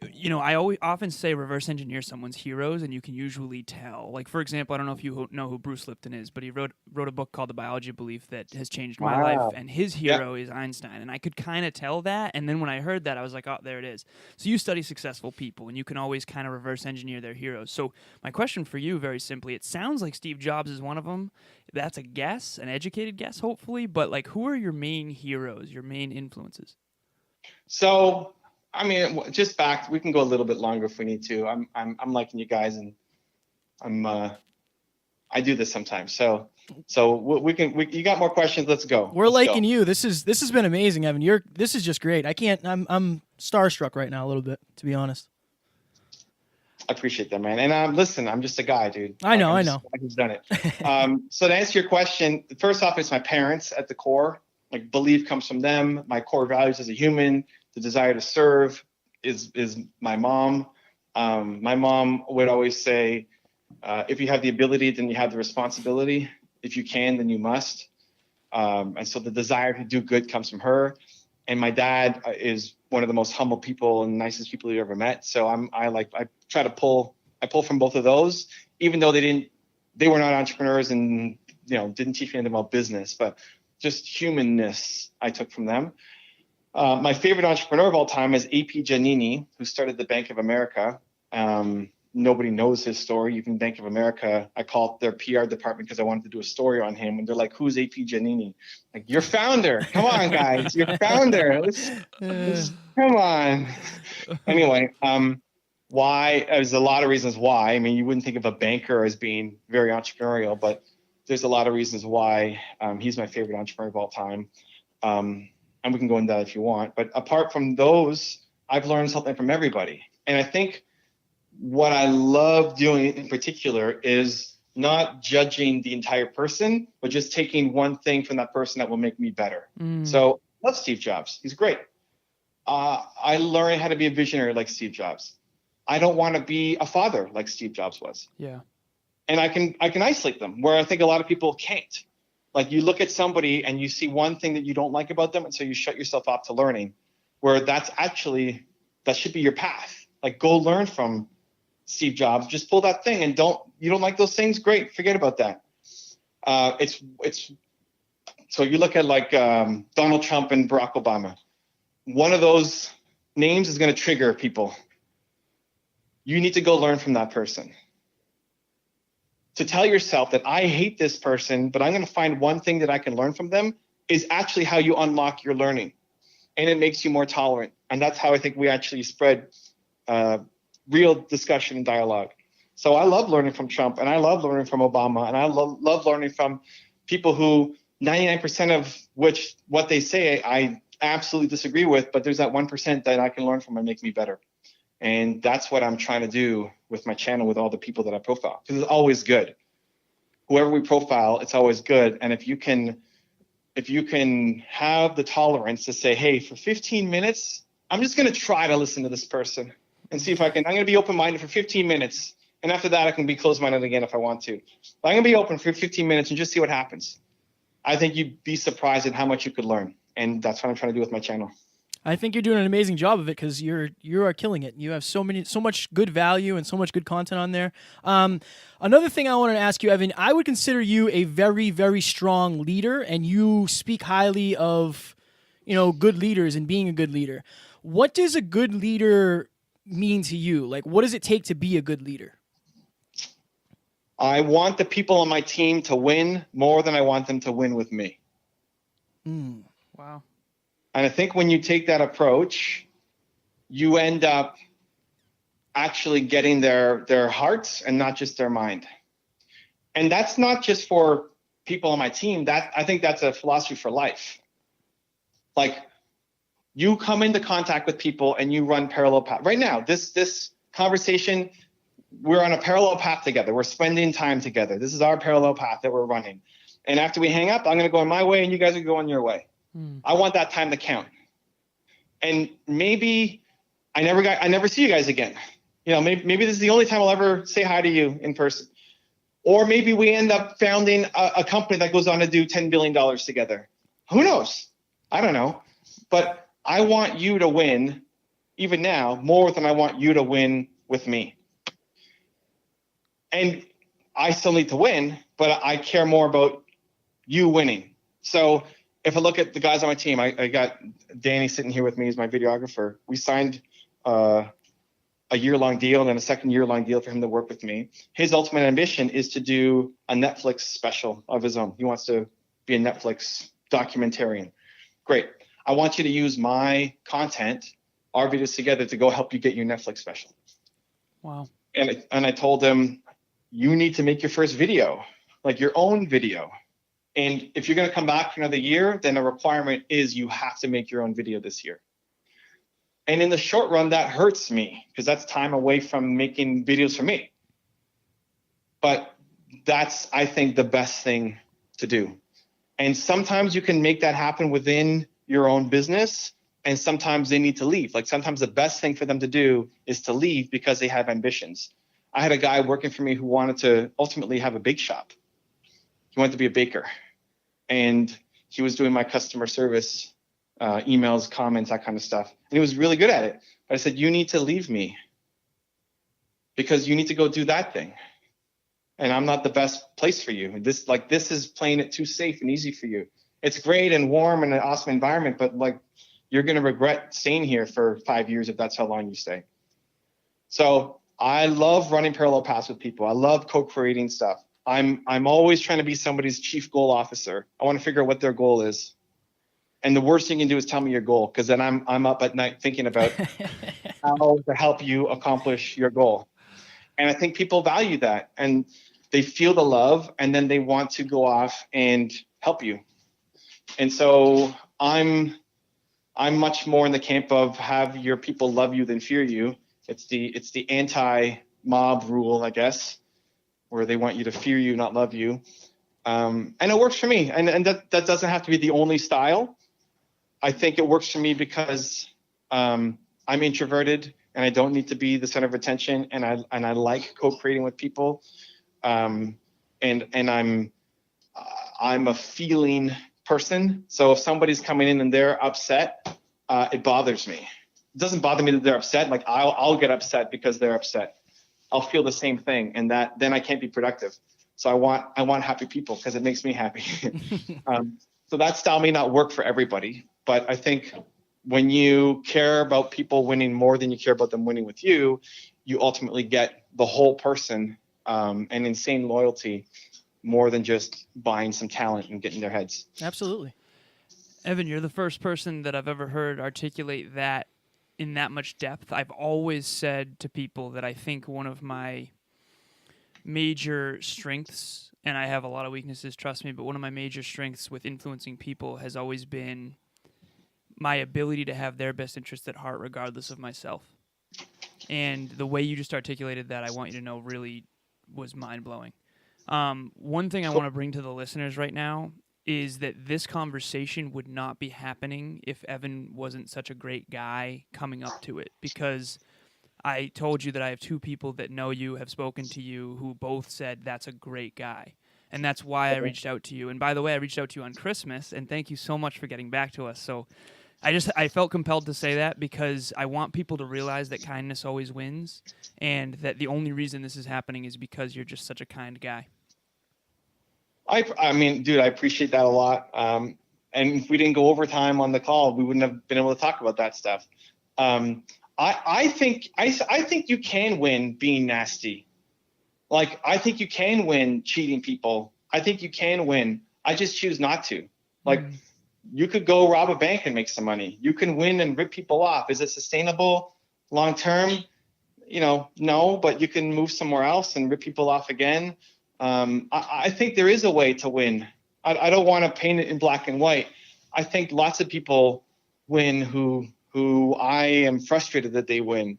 I often say reverse engineer someone's heroes, and you can usually tell. Like, for example, I don't know if you know who Bruce Lipton is, but he wrote a book called The Biology of Belief that has changed my life, and his hero is Einstein, and I could kind of tell that, and then when I heard that, I was like, oh, there it is. So you study successful people, and you can always kind of reverse engineer their heroes. So my question for you, very simply, it sounds like Steve Jobs is one of them. That's a guess, an educated guess, hopefully, but like, who are your main heroes, your main influences? So, I mean, just back, we can go a little bit longer if we need to. I'm liking you guys, and I'm I do this sometimes. So you got more questions? Let's go. We're Let's liking go. you. This has been amazing, Evan. This is just great. I'm starstruck right now a little bit, to be honest. I appreciate that, man. And listen, I'm just a guy, dude. I know. I'm just a guy who's done it. So to answer your question, first off, it's my parents at the core. Like, belief comes from them. My core values as a human, the desire to serve, is my mom. My mom would always say, if you have the ability, then you have the responsibility. If you can, then you must. And so the desire to do good comes from her. And my dad is one of the most humble people and nicest people you ever met. So I try to pull from both of those, even though they were not entrepreneurs and, didn't teach me anything about business, but just humanness I took from them. My favorite entrepreneur of all time is AP Giannini, who started the Bank of America. Nobody knows his story. Even Bank of America, I called their PR department because I wanted to do a story on him. And they're like, who's AP Giannini? Like, your founder. Come on, guys. Your founder. Come on. Anyway, why? There's a lot of reasons why. I mean, you wouldn't think of a banker as being very entrepreneurial, but there's a lot of reasons why. He's my favorite entrepreneur of all time. And we can go into that if you want. But apart from those, I've learned something from everybody. And I think what I love doing in particular is not judging the entire person, but just taking one thing from that person that will make me better. So I love Steve Jobs. He's great. I learned how to be a visionary like Steve Jobs. I don't want to be a father like Steve Jobs was. Yeah. And I can isolate them, where I think a lot of people can't. Like, you look at somebody and you see one thing that you don't like about them, and so you shut yourself off to learning, where that should be your path. Like, go learn from Steve Jobs. Just pull that thing, and you don't like those things? Great, forget about that. So you look at like Donald Trump and Barack Obama. One of those names is going to trigger people. You need to go learn from that person. To tell yourself that I hate this person, but I'm going to find one thing that I can learn from them, is actually how you unlock your learning. And it makes you more tolerant. And that's how I think we actually spread real discussion and dialogue. So I love learning from Trump, and I love learning from Obama, and I love learning from people who 99% of which what they say I absolutely disagree with, but there's that 1% that I can learn from and make me better. And that's what I'm trying to do with my channel, with all the people that I profile, because it's always good. Whoever we profile, it's always good. And if you can have the tolerance to say, hey, for 15 minutes, I'm just going to try to listen to this person and see if I'm going to be open-minded for 15 minutes. And after that, I can be closed-minded again if I want to. But I'm going to be open for 15 minutes and just see what happens. I think you'd be surprised at how much you could learn. And that's what I'm trying to do with my channel. I think you're doing an amazing job of it, because you are killing it. You have so much good value and so much good content on there. Another thing I wanted to ask you, Evan, I would consider you a very, very strong leader, and you speak highly of, good leaders and being a good leader. What does a good leader mean to you? Like, what does it take to be a good leader? I want the people on my team to win more than I want them to win with me. Wow. And I think when you take that approach, you end up actually getting their hearts and not just their mind. And that's not just for people on my team. I think that's a philosophy for life. Like, you come into contact with people and you run parallel paths. Right now, this conversation, we're on a parallel path together. We're spending time together. This is our parallel path that we're running. And after we hang up, I'm going to go on my way and you guys are going your way. I want that time to count. And maybe I never see you guys again. Maybe this is the only time I'll ever say hi to you in person. Or maybe we end up founding a company that goes on to do $10 billion together. Who knows? I don't know. But I want you to win, even now, more than I want you to win with me. And I still need to win, but I care more about you winning. So if I look at the guys on my team, I got Danny sitting here with me as my videographer. We signed a year-long deal and then a second year-long deal for him to work with me. His ultimate ambition is to do a Netflix special of his own. He wants to be a Netflix documentarian. Great. I want you to use my content, our videos together, to go help you get your Netflix special. Wow. And I told him, you need to make your first video. like your own video. And if you're going to come back for another year, then a requirement is you have to make your own video this year. And in the short run, that hurts me because that's time away from making videos for me. But that's, I think, the best thing to do. And sometimes you can make that happen within your own business, and sometimes they need to leave. Like sometimes the best thing for them to do is to leave because they have ambitions. I had a guy working for me who wanted to ultimately have a bake shop. He wanted to be a baker. And he was doing my customer service, emails, comments, that kind of stuff. And he was really good at it. But I said, you need to leave me because you need to go do that thing. And I'm not the best place for you. This is playing it too safe and easy for you. It's great and warm and an awesome environment, but like you're going to regret staying here for 5 years if that's how long you stay. So I love running parallel paths with people. I love co-creating stuff. I'm always trying to be somebody's chief goal officer. I want to figure out what their goal is. And the worst thing you can do is tell me your goal, because then I'm up at night thinking about how to help you accomplish your goal. And I think people value that, and they feel the love, and then they want to go off and help you. And so I'm much more in the camp of have your people love you than fear you. It's the anti-mob rule, I guess, where they want you to fear you, not love you. And it works for me. And that doesn't have to be the only style. I think it works for me because I'm introverted and I don't need to be the center of attention. And I like co-creating with people. And I'm a feeling person. So if somebody's coming in and they're upset, it bothers me. It doesn't bother me that they're upset. Like I'll get upset because they're upset. I'll feel the same thing, and then I can't be productive. So I want happy people because it makes me happy. So that style may not work for everybody, but I think when you care about people winning more than you care about them winning with you, you ultimately get the whole person and insane loyalty more than just buying some talent and getting their heads. Absolutely. Evan, you're the first person that I've ever heard articulate that in that much depth. I've always said to people that I think one of my major strengths, and I have a lot of weaknesses, trust me, but one of my major strengths with influencing people has always been my ability to have their best interest at heart regardless of myself. And the way you just articulated that, I want you to know, really was mind-blowing. One thing I want to bring to the listeners right now is that this conversation would not be happening if Evan wasn't such a great guy coming up to it, because I told you that I have two people that know you, have spoken to you, who both said that's a great guy. And that's why I reached out to you. And by the way, I reached out to you on Christmas, and thank you so much for getting back to us. So I felt compelled to say that because I want people to realize that kindness always wins, and that the only reason this is happening is because you're just such a kind guy. I mean, dude, I appreciate that a lot. And if we didn't go overtime on the call, we wouldn't have been able to talk about that stuff. I think you can win being nasty. Like, I think you can win cheating people. I think you can win. I just choose not to. Like, you could go rob a bank and make some money. You can win and rip people off. Is it sustainable long term? No, but you can move somewhere else and rip people off again. I think there is a way to win. I don't want to paint it in black and white. I think lots of people win who I am frustrated that they win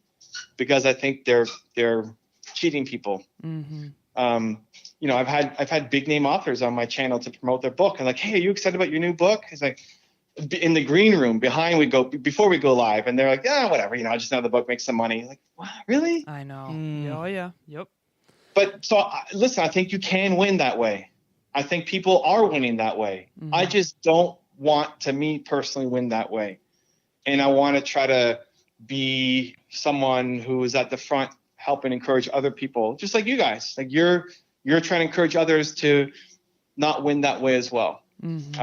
because I think they're cheating people. Mm-hmm. I've had big name authors on my channel to promote their book. And like, hey, are you excited about your new book? It's like in the green room before we go live, and they're like, yeah, whatever. I just know the book makes some money. Like, what? Really? I know. Oh yeah. Yep. But so listen, I think you can win that way. I think people are winning that way. Mm-hmm. I just don't want to, me personally, win that way. And I want to try to be someone who is at the front helping encourage other people, just like you guys. Like you're trying to encourage others to not win that way as well. Mm-hmm.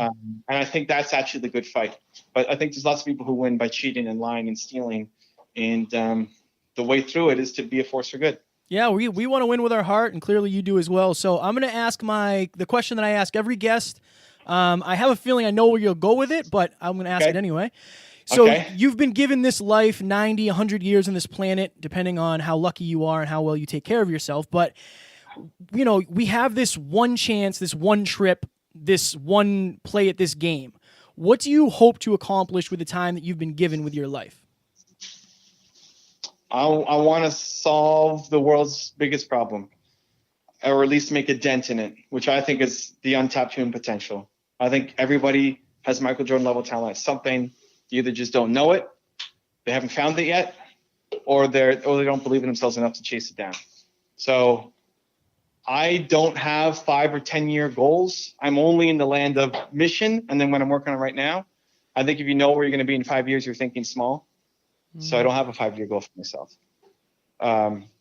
And I think that's actually the good fight. But I think there's lots of people who win by cheating and lying and stealing. And the way through it is to be a force for good. Yeah, we want to win with our heart, and clearly you do as well. So I'm going to ask the question that I ask every guest. I have a feeling I know where you'll go with it, but I'm going to ask it anyway. So You've been given this life, 90, 100 years on this planet, depending on how lucky you are and how well you take care of yourself. But we have this one chance, this one trip, this one play at this game. What do you hope to accomplish with the time that you've been given with your life? I want to solve the world's biggest problem, or at least make a dent in it, which I think is the untapped human potential. I think everybody has Michael Jordan level talent. It's something you either just don't know it, they haven't found it yet, or they don't believe in themselves enough to chase it down. So I don't have 5 or 10 year goals. I'm only in the land of mission. And then what I'm working on right now, I think if you know where you're going to be in 5 years, you're thinking small. So I don't have a 5-year goal for myself.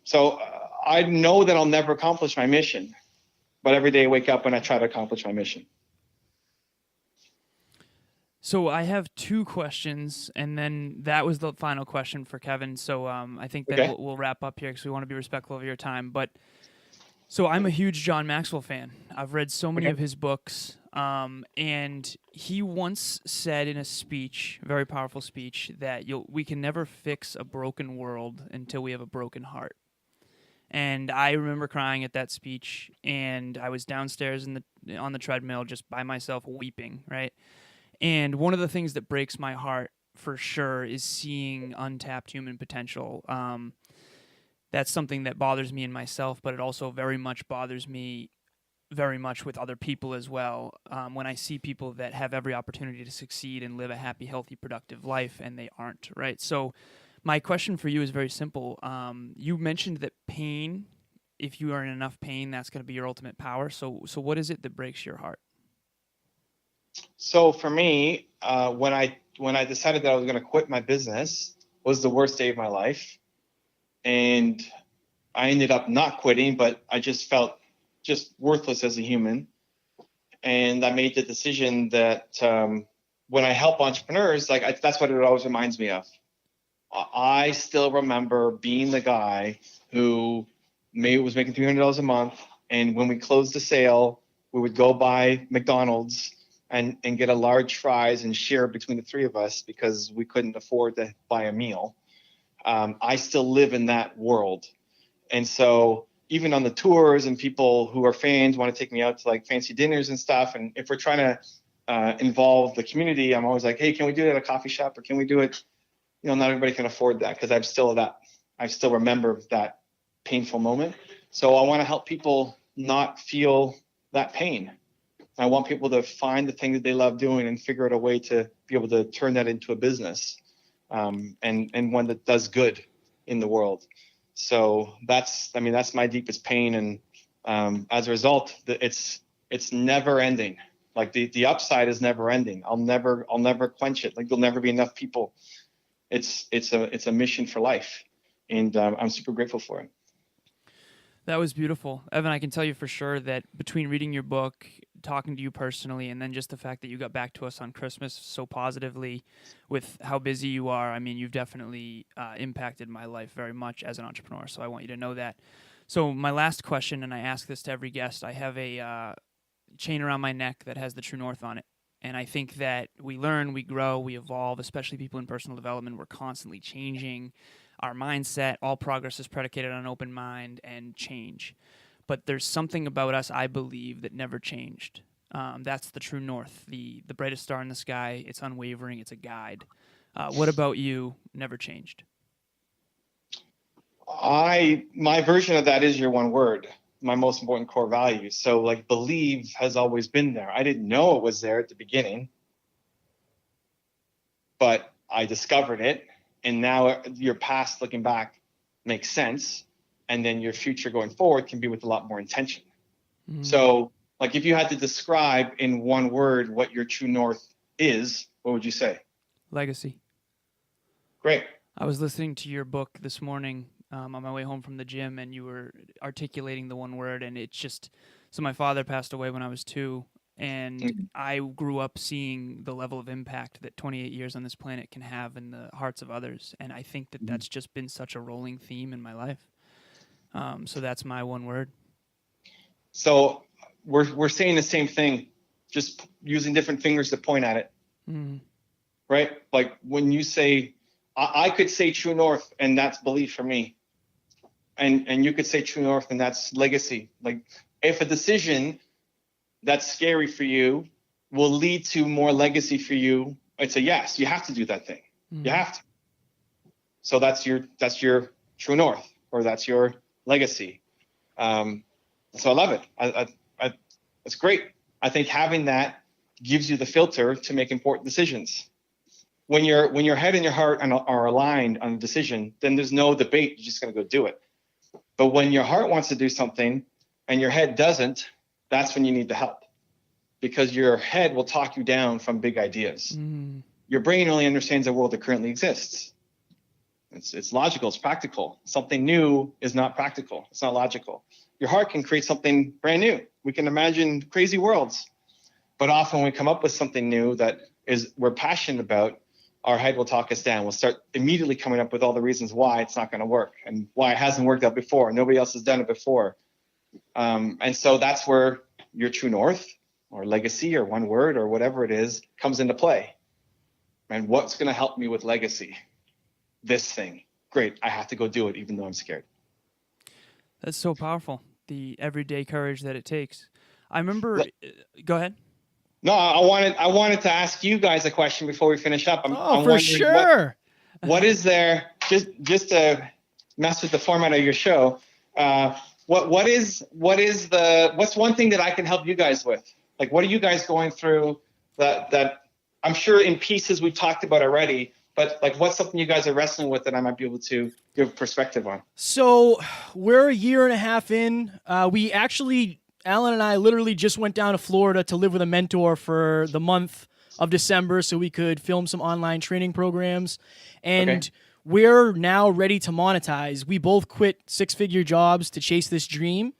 So I know that I'll never accomplish my mission, but every day I wake up and I try to accomplish my mission. So I have 2 questions, and then that was the final question for Kevin. So I think that Okay. we'll wrap up here because we want to be respectful of your time. But so I'm a huge John Maxwell fan. I've read so many of his books, and he once said in a speech, a very powerful speech, that we can never fix a broken world until we have a broken heart. And I remember crying at that speech, and I was downstairs on the treadmill just by myself weeping, right? And one of the things that breaks my heart for sure is seeing untapped human potential. That's something that bothers me in myself, but it also very much bothers me very much with other people as well. When I see people that have every opportunity to succeed and live a happy, healthy, productive life, and they aren't, right? So my question for you is very simple. You mentioned that pain, if you are in enough pain, that's going to be your ultimate power. So what is it that breaks your heart? So for me, when I decided that I was going to quit my business, was the worst day of my life. And I ended up not quitting, but I just felt just worthless as a human. And I made the decision that when I help entrepreneurs, that's what it always reminds me of. I still remember being the guy who was making $300 a month. And when we closed the sale, we would go buy McDonald's and get a large fries and share between the 3 of us because we couldn't afford to buy a meal. I still live in that world. And so even on the tours and people who are fans want to take me out to like fancy dinners and stuff. And if we're trying to involve the community, I'm always like, hey, can we do it at a coffee shop, or can we do it? Not everybody can afford that because I still remember that painful moment. So I want to help people not feel that pain. I want people to find the thing that they love doing and figure out a way to be able to turn that into a business, and one that does good in the world. So that's my deepest pain. And as a result, it's never ending. Like the upside is never ending. I'll never quench it. Like there'll never be enough people. It's a mission for life. And I'm super grateful for it. That was beautiful. Evan, I can tell you for sure that between reading your book, talking to you personally, and then just the fact that you got back to us on Christmas so positively with how busy you are, I mean, you've definitely impacted my life very much as an entrepreneur, so I want you to know that. So my last question, and I ask this to every guest, I have a chain around my neck that has the True North on it. And I think that we learn, we grow, we evolve, especially people in personal development. We're constantly changing our mindset. All progress is predicated on an open mind and change. But there's something about us, I believe, that never changed. That's the True North, the brightest star in the sky. It's unwavering. It's a guide. What about you never changed? My version of that is your one word, my most important core value. So like believe has always been there. I didn't know it was there at the beginning, but I discovered it. And now your past looking back makes sense. And then your future going forward can be with a lot more intention. Mm-hmm. So like if you had to describe in one word what your true north is, what would you say? Legacy. Great. I was listening to your book this morning on my way home from the gym, and you were articulating the one word, and it's just, so my father passed away when I was 2, and I grew up seeing the level of impact that 28 years on this planet can have in the hearts of others, and I think that that's just been such a rolling theme in my life. So that's my one word. So we're saying the same thing, just using different fingers to point at it, right? Like when you say, I could say true north, and that's belief for me. and you could say true north, and that's legacy. Like if a decision that's scary for you will lead to more legacy for you, it's a yes. You have to do that thing. You have to. So that's your true north, or that's your legacy. So I love it. It's great. I think having that gives you the filter to make important decisions. When your head and your heart are aligned on a decision, then there's no debate. You're just going to go do it. But when your heart wants to do something and your head doesn't, that's when you need the help, because your head will talk you down from big ideas. Your brain only understands the world that currently exists. It's logical. It's practical. Something new is not practical. It's not logical. Your heart can create something brand new. We can imagine crazy worlds, but often when we come up with something new that we're passionate about, our head will talk us down. We'll start immediately coming up with all the reasons why it's not going to work and why it hasn't worked out before. Nobody else has done it before. And so that's where your true north or legacy or one word or whatever it is comes into play. And what's going to help me with legacy? This thing. Great. I have to go do it even though I'm scared. That's so powerful. The everyday courage that it takes. I remember. Go ahead. No, I wanted to ask you guys a question before we finish up. I'm for sure. What is there, just to mess with the format of your show? What's one thing that I can help you guys with? Like, what are you guys going through that I'm sure in pieces we've talked about already, but like, what's something you guys are wrestling with that I might be able to give perspective on? So we're a year and a half in. Alan and I literally just went down to Florida to live with a mentor for the month of December so we could film some online training programs. And we're now ready to monetize. We both quit 6-figure jobs to chase this dream.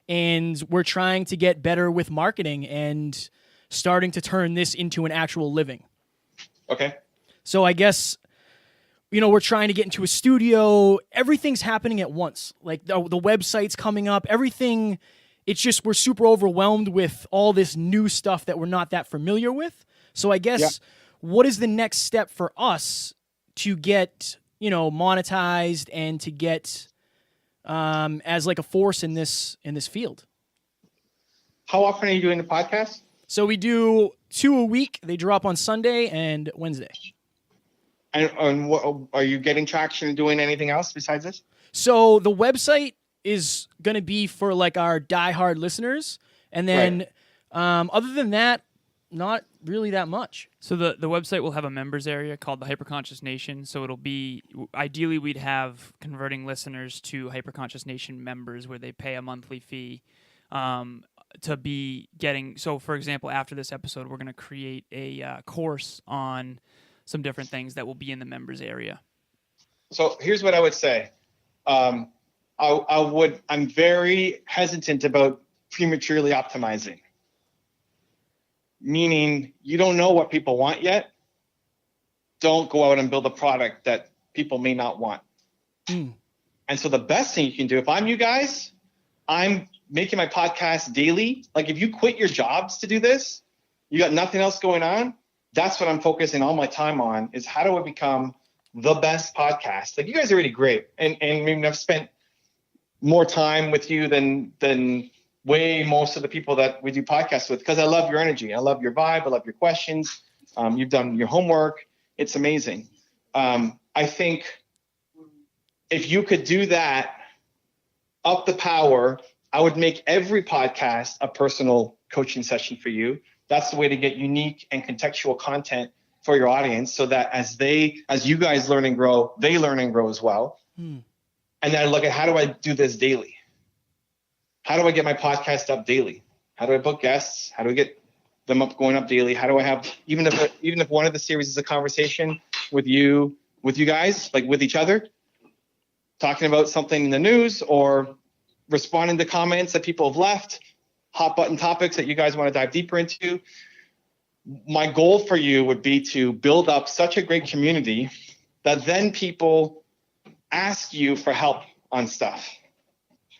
And we're trying to get better with marketing and starting to turn this into an actual living. Okay. So I guess, we're trying to get into a studio. Everything's happening at once. Like the website's coming up, everything. It's just we're super overwhelmed with all this new stuff that we're not that familiar with. So I guess what is the next step for us to get, monetized and to get as like a force in this field? How often are you doing the podcast? So we do 2 a week. They drop on Sunday and Wednesday. And what, are you getting traction and doing anything else besides this? So the website is going to be for like our diehard listeners. And then other than that, not really that much. So the website will have a members area called the Hyperconscious Nation. So it'll be, ideally we'd have converting listeners to Hyperconscious Nation members where they pay a monthly fee to be getting. So for example, after this episode, we're going to create a course on some different things that will be in the members area. So here's what I would say. I'm very hesitant about prematurely optimizing. Meaning you don't know what people want yet. Don't go out and build a product that people may not want. And so the best thing you can do, if I'm you guys, I'm making my podcast daily. Like if you quit your jobs to do this, you got nothing else going on. That's what I'm focusing all my time on, is how do I become the best podcast? Like you guys are really great. And I mean, I've spent more time with you than way most of the people that we do podcasts with, because I love your energy. I love your vibe. I love your questions. You've done your homework. It's amazing. I think if you could do that, up the power, I would make every podcast a personal coaching session for you. That's the way to get unique and contextual content for your audience, so that as you guys learn and grow, they learn and grow as well. And then I look at, how do I do this daily? How do I get my podcast up daily? How do I book guests? How do I get them going up daily? How do I have, even if one of the series is a conversation with you guys, like with each other, talking about something in the news or responding to comments that people have left, hot button topics that you guys want to dive deeper into. My goal for you would be to build up such a great community that then people ask you for help on stuff.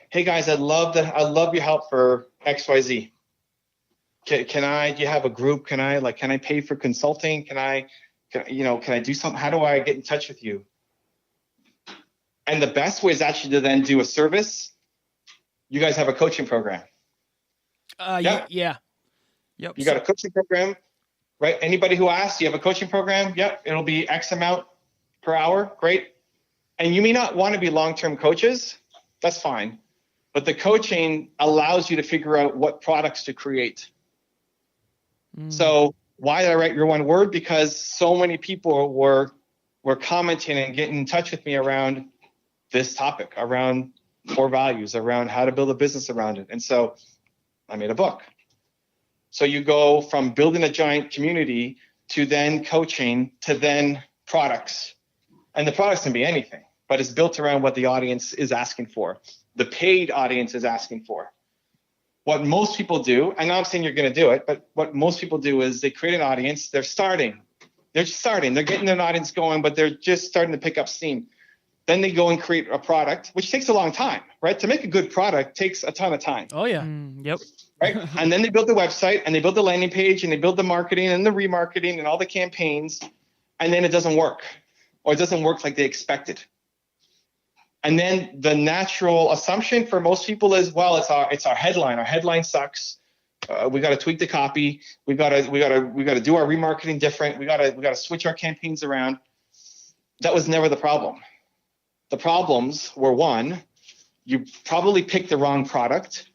Hey guys, I'd love your help for XYZ. Do you have a group? Can I pay for consulting? Can I do something? How do I get in touch with you? And the best way is actually to then do a service. You guys have a coaching program. Yeah. Yep. You got a coaching program, right? Anybody who asks, you have a coaching program? Yep. It'll be X amount per hour. Great. And you may not want to be long-term coaches. That's fine. But the coaching allows you to figure out what products to create. So why did I write your one word? Because so many people were commenting and getting in touch with me around this topic, around core values, around how to build a business around it. And so I made a book. So you go from building a giant community to then coaching to then products. And the products can be anything, but it's built around what the audience is asking for. The paid audience is asking for. What most people do, and I'm not saying you're going to do it, but what most people do is they create an audience. They're starting. They're getting an audience going, but they're just starting to pick up steam. Then they go and create a product, which takes a long time, right? To make a good product takes a ton of time. Oh, yeah. Yep. Right. And then they build the website and they build the landing page and they build the marketing and the remarketing and all the campaigns. And then it doesn't work, or it doesn't work like they expected. And then the natural assumption for most people is, well, it's our headline. Our headline sucks. We got to tweak the copy. We got to do our remarketing different. We got to switch our campaigns around. That was never the problem. The problems were, one, you probably picked the wrong product,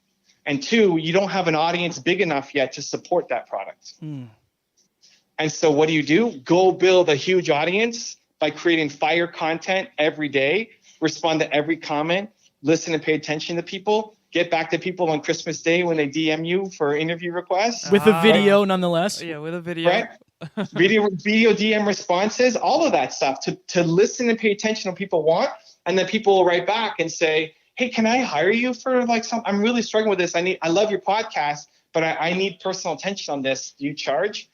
and two, you don't have an audience big enough yet to support that product. And so what do? Go build a huge audience by creating fire content every day, respond to every comment, listen and pay attention to people, get back to people on Christmas Day when they DM you for interview requests. With a video, nonetheless. Yeah, with a video. Right? video DM responses, all of that stuff to listen and pay attention to what people want. And then people will write back and say, hey, can I hire you for I'm really struggling with this. I love your podcast, but I need personal attention on this. Do you charge?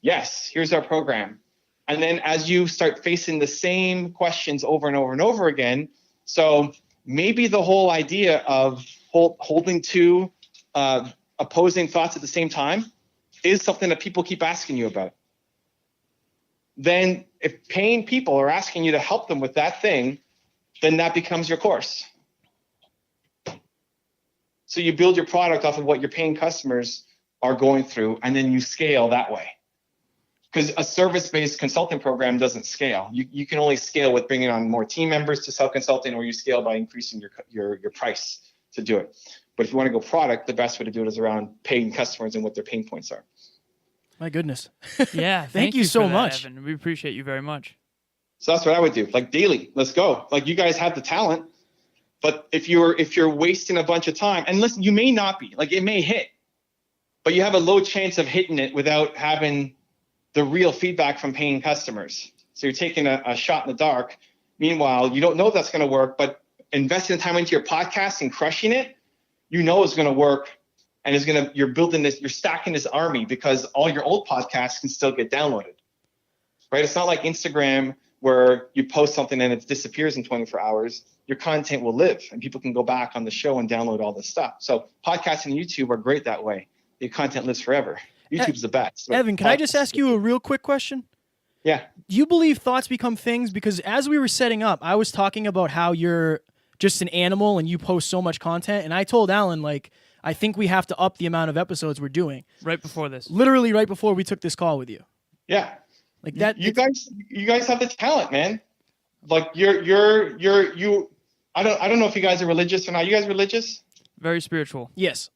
Yes, here's our program. And then as you start facing the same questions over and over and over again, so maybe the whole idea of holding two opposing thoughts at the same time is something that people keep asking you about. Then if paying people are asking you to help them with that thing, then that becomes your course. So you build your product off of what your paying customers are going through, and then you scale that way. Because a service-based consulting program doesn't scale. You can only scale with bringing on more team members to sell consulting, or you scale by increasing your price to do it. But if you want to go product, the best way to do it is around paying customers and what their pain points are. My goodness. Yeah. Thank you so for that, much. Evan. We appreciate you very much. So that's what I would do. Daily, let's go. You guys have the talent, but if you're wasting a bunch of time, and listen, you may not be. It may hit, but you have a low chance of hitting it without having the real feedback from paying customers. So you're taking a shot in the dark. Meanwhile, you don't know if that's going to work, but investing the time into your podcast and crushing it, it's going to work, and you're building this, you're stacking this army, because all your old podcasts can still get downloaded, right? It's not like Instagram where you post something and it disappears in 24 hours. Your content will live, and people can go back on the show and download all this stuff. So podcasting and YouTube are great that way. Your content lives forever. YouTube's the best. Evan, can I just ask you a real quick question? Yeah. Do you believe thoughts become things? Because as we were setting up, I was talking about how you're just an animal and you post so much content. And I told Alan, I think we have to up the amount of episodes we're doing. Right before this. Literally right before we took this call with you. Yeah. That. You guys have the talent, man. I don't know if you guys are religious or not. You guys religious? Very spiritual. Yes.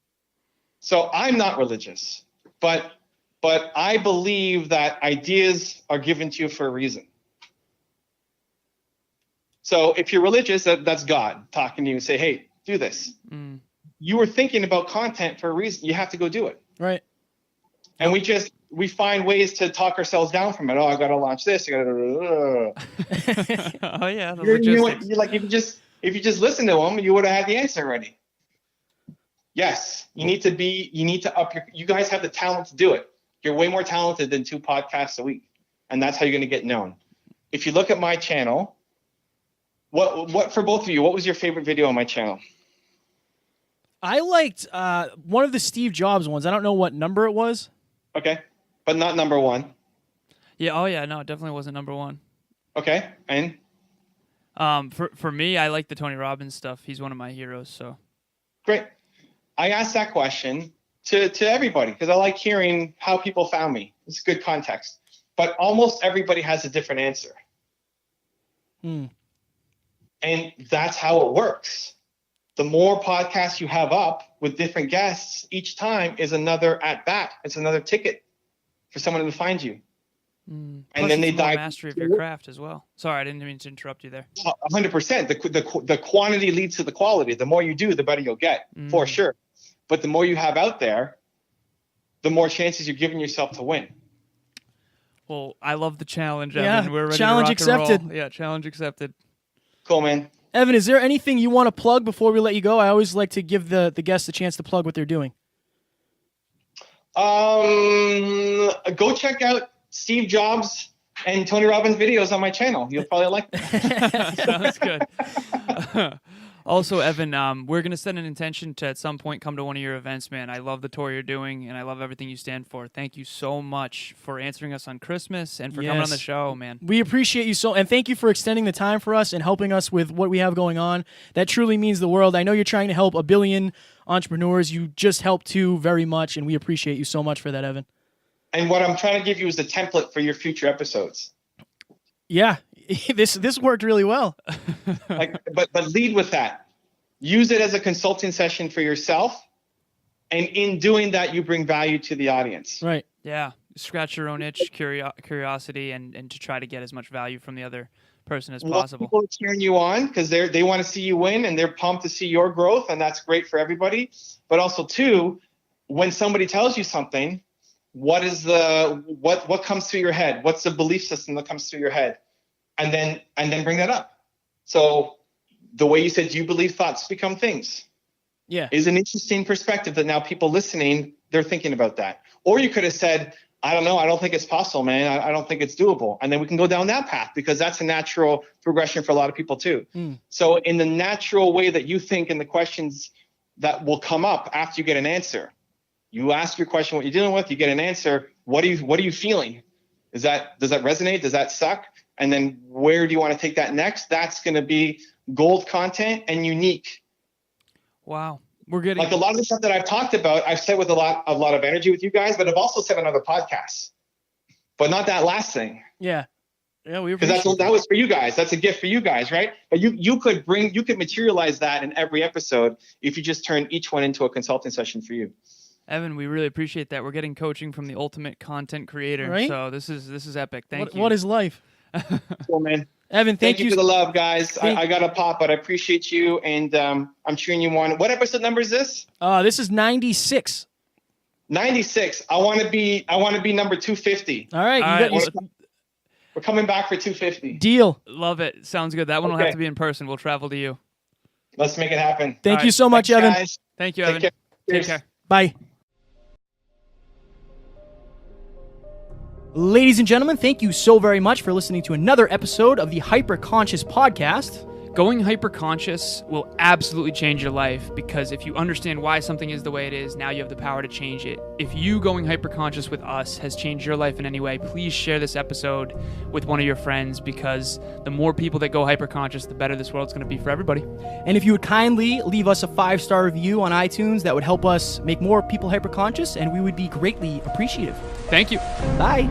So I'm not religious, but I believe that ideas are given to you for a reason. So if you're religious, that's God talking to you and say, hey, do this. You were thinking about content for a reason. You have to go do it. Right. And we find ways to talk ourselves down from it. Oh, I got to launch this. I got to. Oh yeah. The logistics. If you just listen to them, you would have had the answer already. Yes, you need to up you guys have the talent to do it. You're way more talented than 2 podcasts a week. And that's how you're going to get known. If you look at my channel, what for both of you, what was your favorite video on my channel? I liked one of the Steve Jobs ones. I don't know what number it was. Okay. But not number 1. Yeah. Oh yeah. No, it definitely wasn't number 1. Okay. And For me, I like the Tony Robbins stuff. He's one of my heroes. So Great. I asked that question to everybody because I like hearing how people found me. It's good context. But almost everybody has a different answer. Hmm. And that's how it works. The more podcasts you have up with different guests, each time is another at bat. It's another ticket for someone to find you. and then they dive mastery of your craft as well. Sorry, I didn't mean to interrupt you there. 100%. The quantity leads to the quality. The more you do, the better you'll get, for sure. But the more you have out there, the more chances you're giving yourself to win. Well, I love the challenge, Yeah, Evan. We're ready challenge to rock and accepted. roll. Yeah, challenge accepted. Cool, man. Evan, is there anything you want to plug before we let you go? I always like to give the guests a chance to plug what they're doing. Go check out Steve Jobs and Tony Robbins videos on my channel. You'll probably like them. Sounds good. Also, Evan, we're going to set an intention to at some point come to one of your events, man. I love the tour you're doing, and I love everything you stand for. Thank you so much for answering us on Christmas and for coming on the show, man. We appreciate you and thank you for extending the time for us and helping us with what we have going on. That truly means the world. I know you're trying to help a billion entrepreneurs. You just helped too very much, and we appreciate you so much for that, Evan. And what I'm trying to give you is a template for your future episodes. Yeah, this worked really well. But lead with that. Use it as a consulting session for yourself, and in doing that, you bring value to the audience. Right. Yeah, scratch your own itch, curiosity, and to try to get as much value from the other person as possible. People are cheering you on because they want to see you win, and they're pumped to see your growth, and that's great for everybody. But also, too, when somebody tells you something, what comes through your head? What's the belief system that comes through your head? And then bring that up. So the way you said, do you believe thoughts become things? Yeah. Is an interesting perspective that now people listening, they're thinking about that. Or you could have said, I don't know, I don't think it's possible, man. I don't think it's doable. And then we can go down that path because that's a natural progression for a lot of people too. So in the natural way that you think and the questions that will come up after you get an answer, you ask your question, what you're dealing with, you get an answer. What are you feeling? Does that resonate? Does that suck? And then where do you want to take that next? That's going to be gold content and unique. Wow. We're getting like a lot of the stuff that I've talked about, I've said with a lot of energy with you guys, but I've also said on other podcasts, but not that last thing. Yeah. Yeah. We because that was for you guys. That's a gift for you guys. Right. But you could materialize that in every episode if you just turn each one into a consulting session for you. Evan, we really appreciate that. We're getting coaching from the ultimate content creator. Right? So this is epic. Thank you. What is life? Cool, man. Evan, thank you for the love, guys. I got to pop, but I appreciate you, and I'm cheering you on. What episode number is this? This is 96. 96. I want to be number 250. All right. We're coming back for 250. Deal. Love it. Sounds good. That one will have to be in person. We'll travel to you. Let's make it happen. Thank you so much, Thanks, Evan. Guys. Thank you, Evan. Take care. Bye. Ladies and gentlemen, thank you so very much for listening to another episode of the Hyper Conscious Podcast. Going hyper-conscious will absolutely change your life because if you understand why something is the way it is, now you have the power to change it. If you going hyper-conscious with us has changed your life in any way, please share this episode with one of your friends because the more people that go hyper-conscious, the better this world's going to be for everybody. And if you would kindly leave us a 5-star review on iTunes, that would help us make more people hyper-conscious, and we would be greatly appreciative. Thank you. Bye.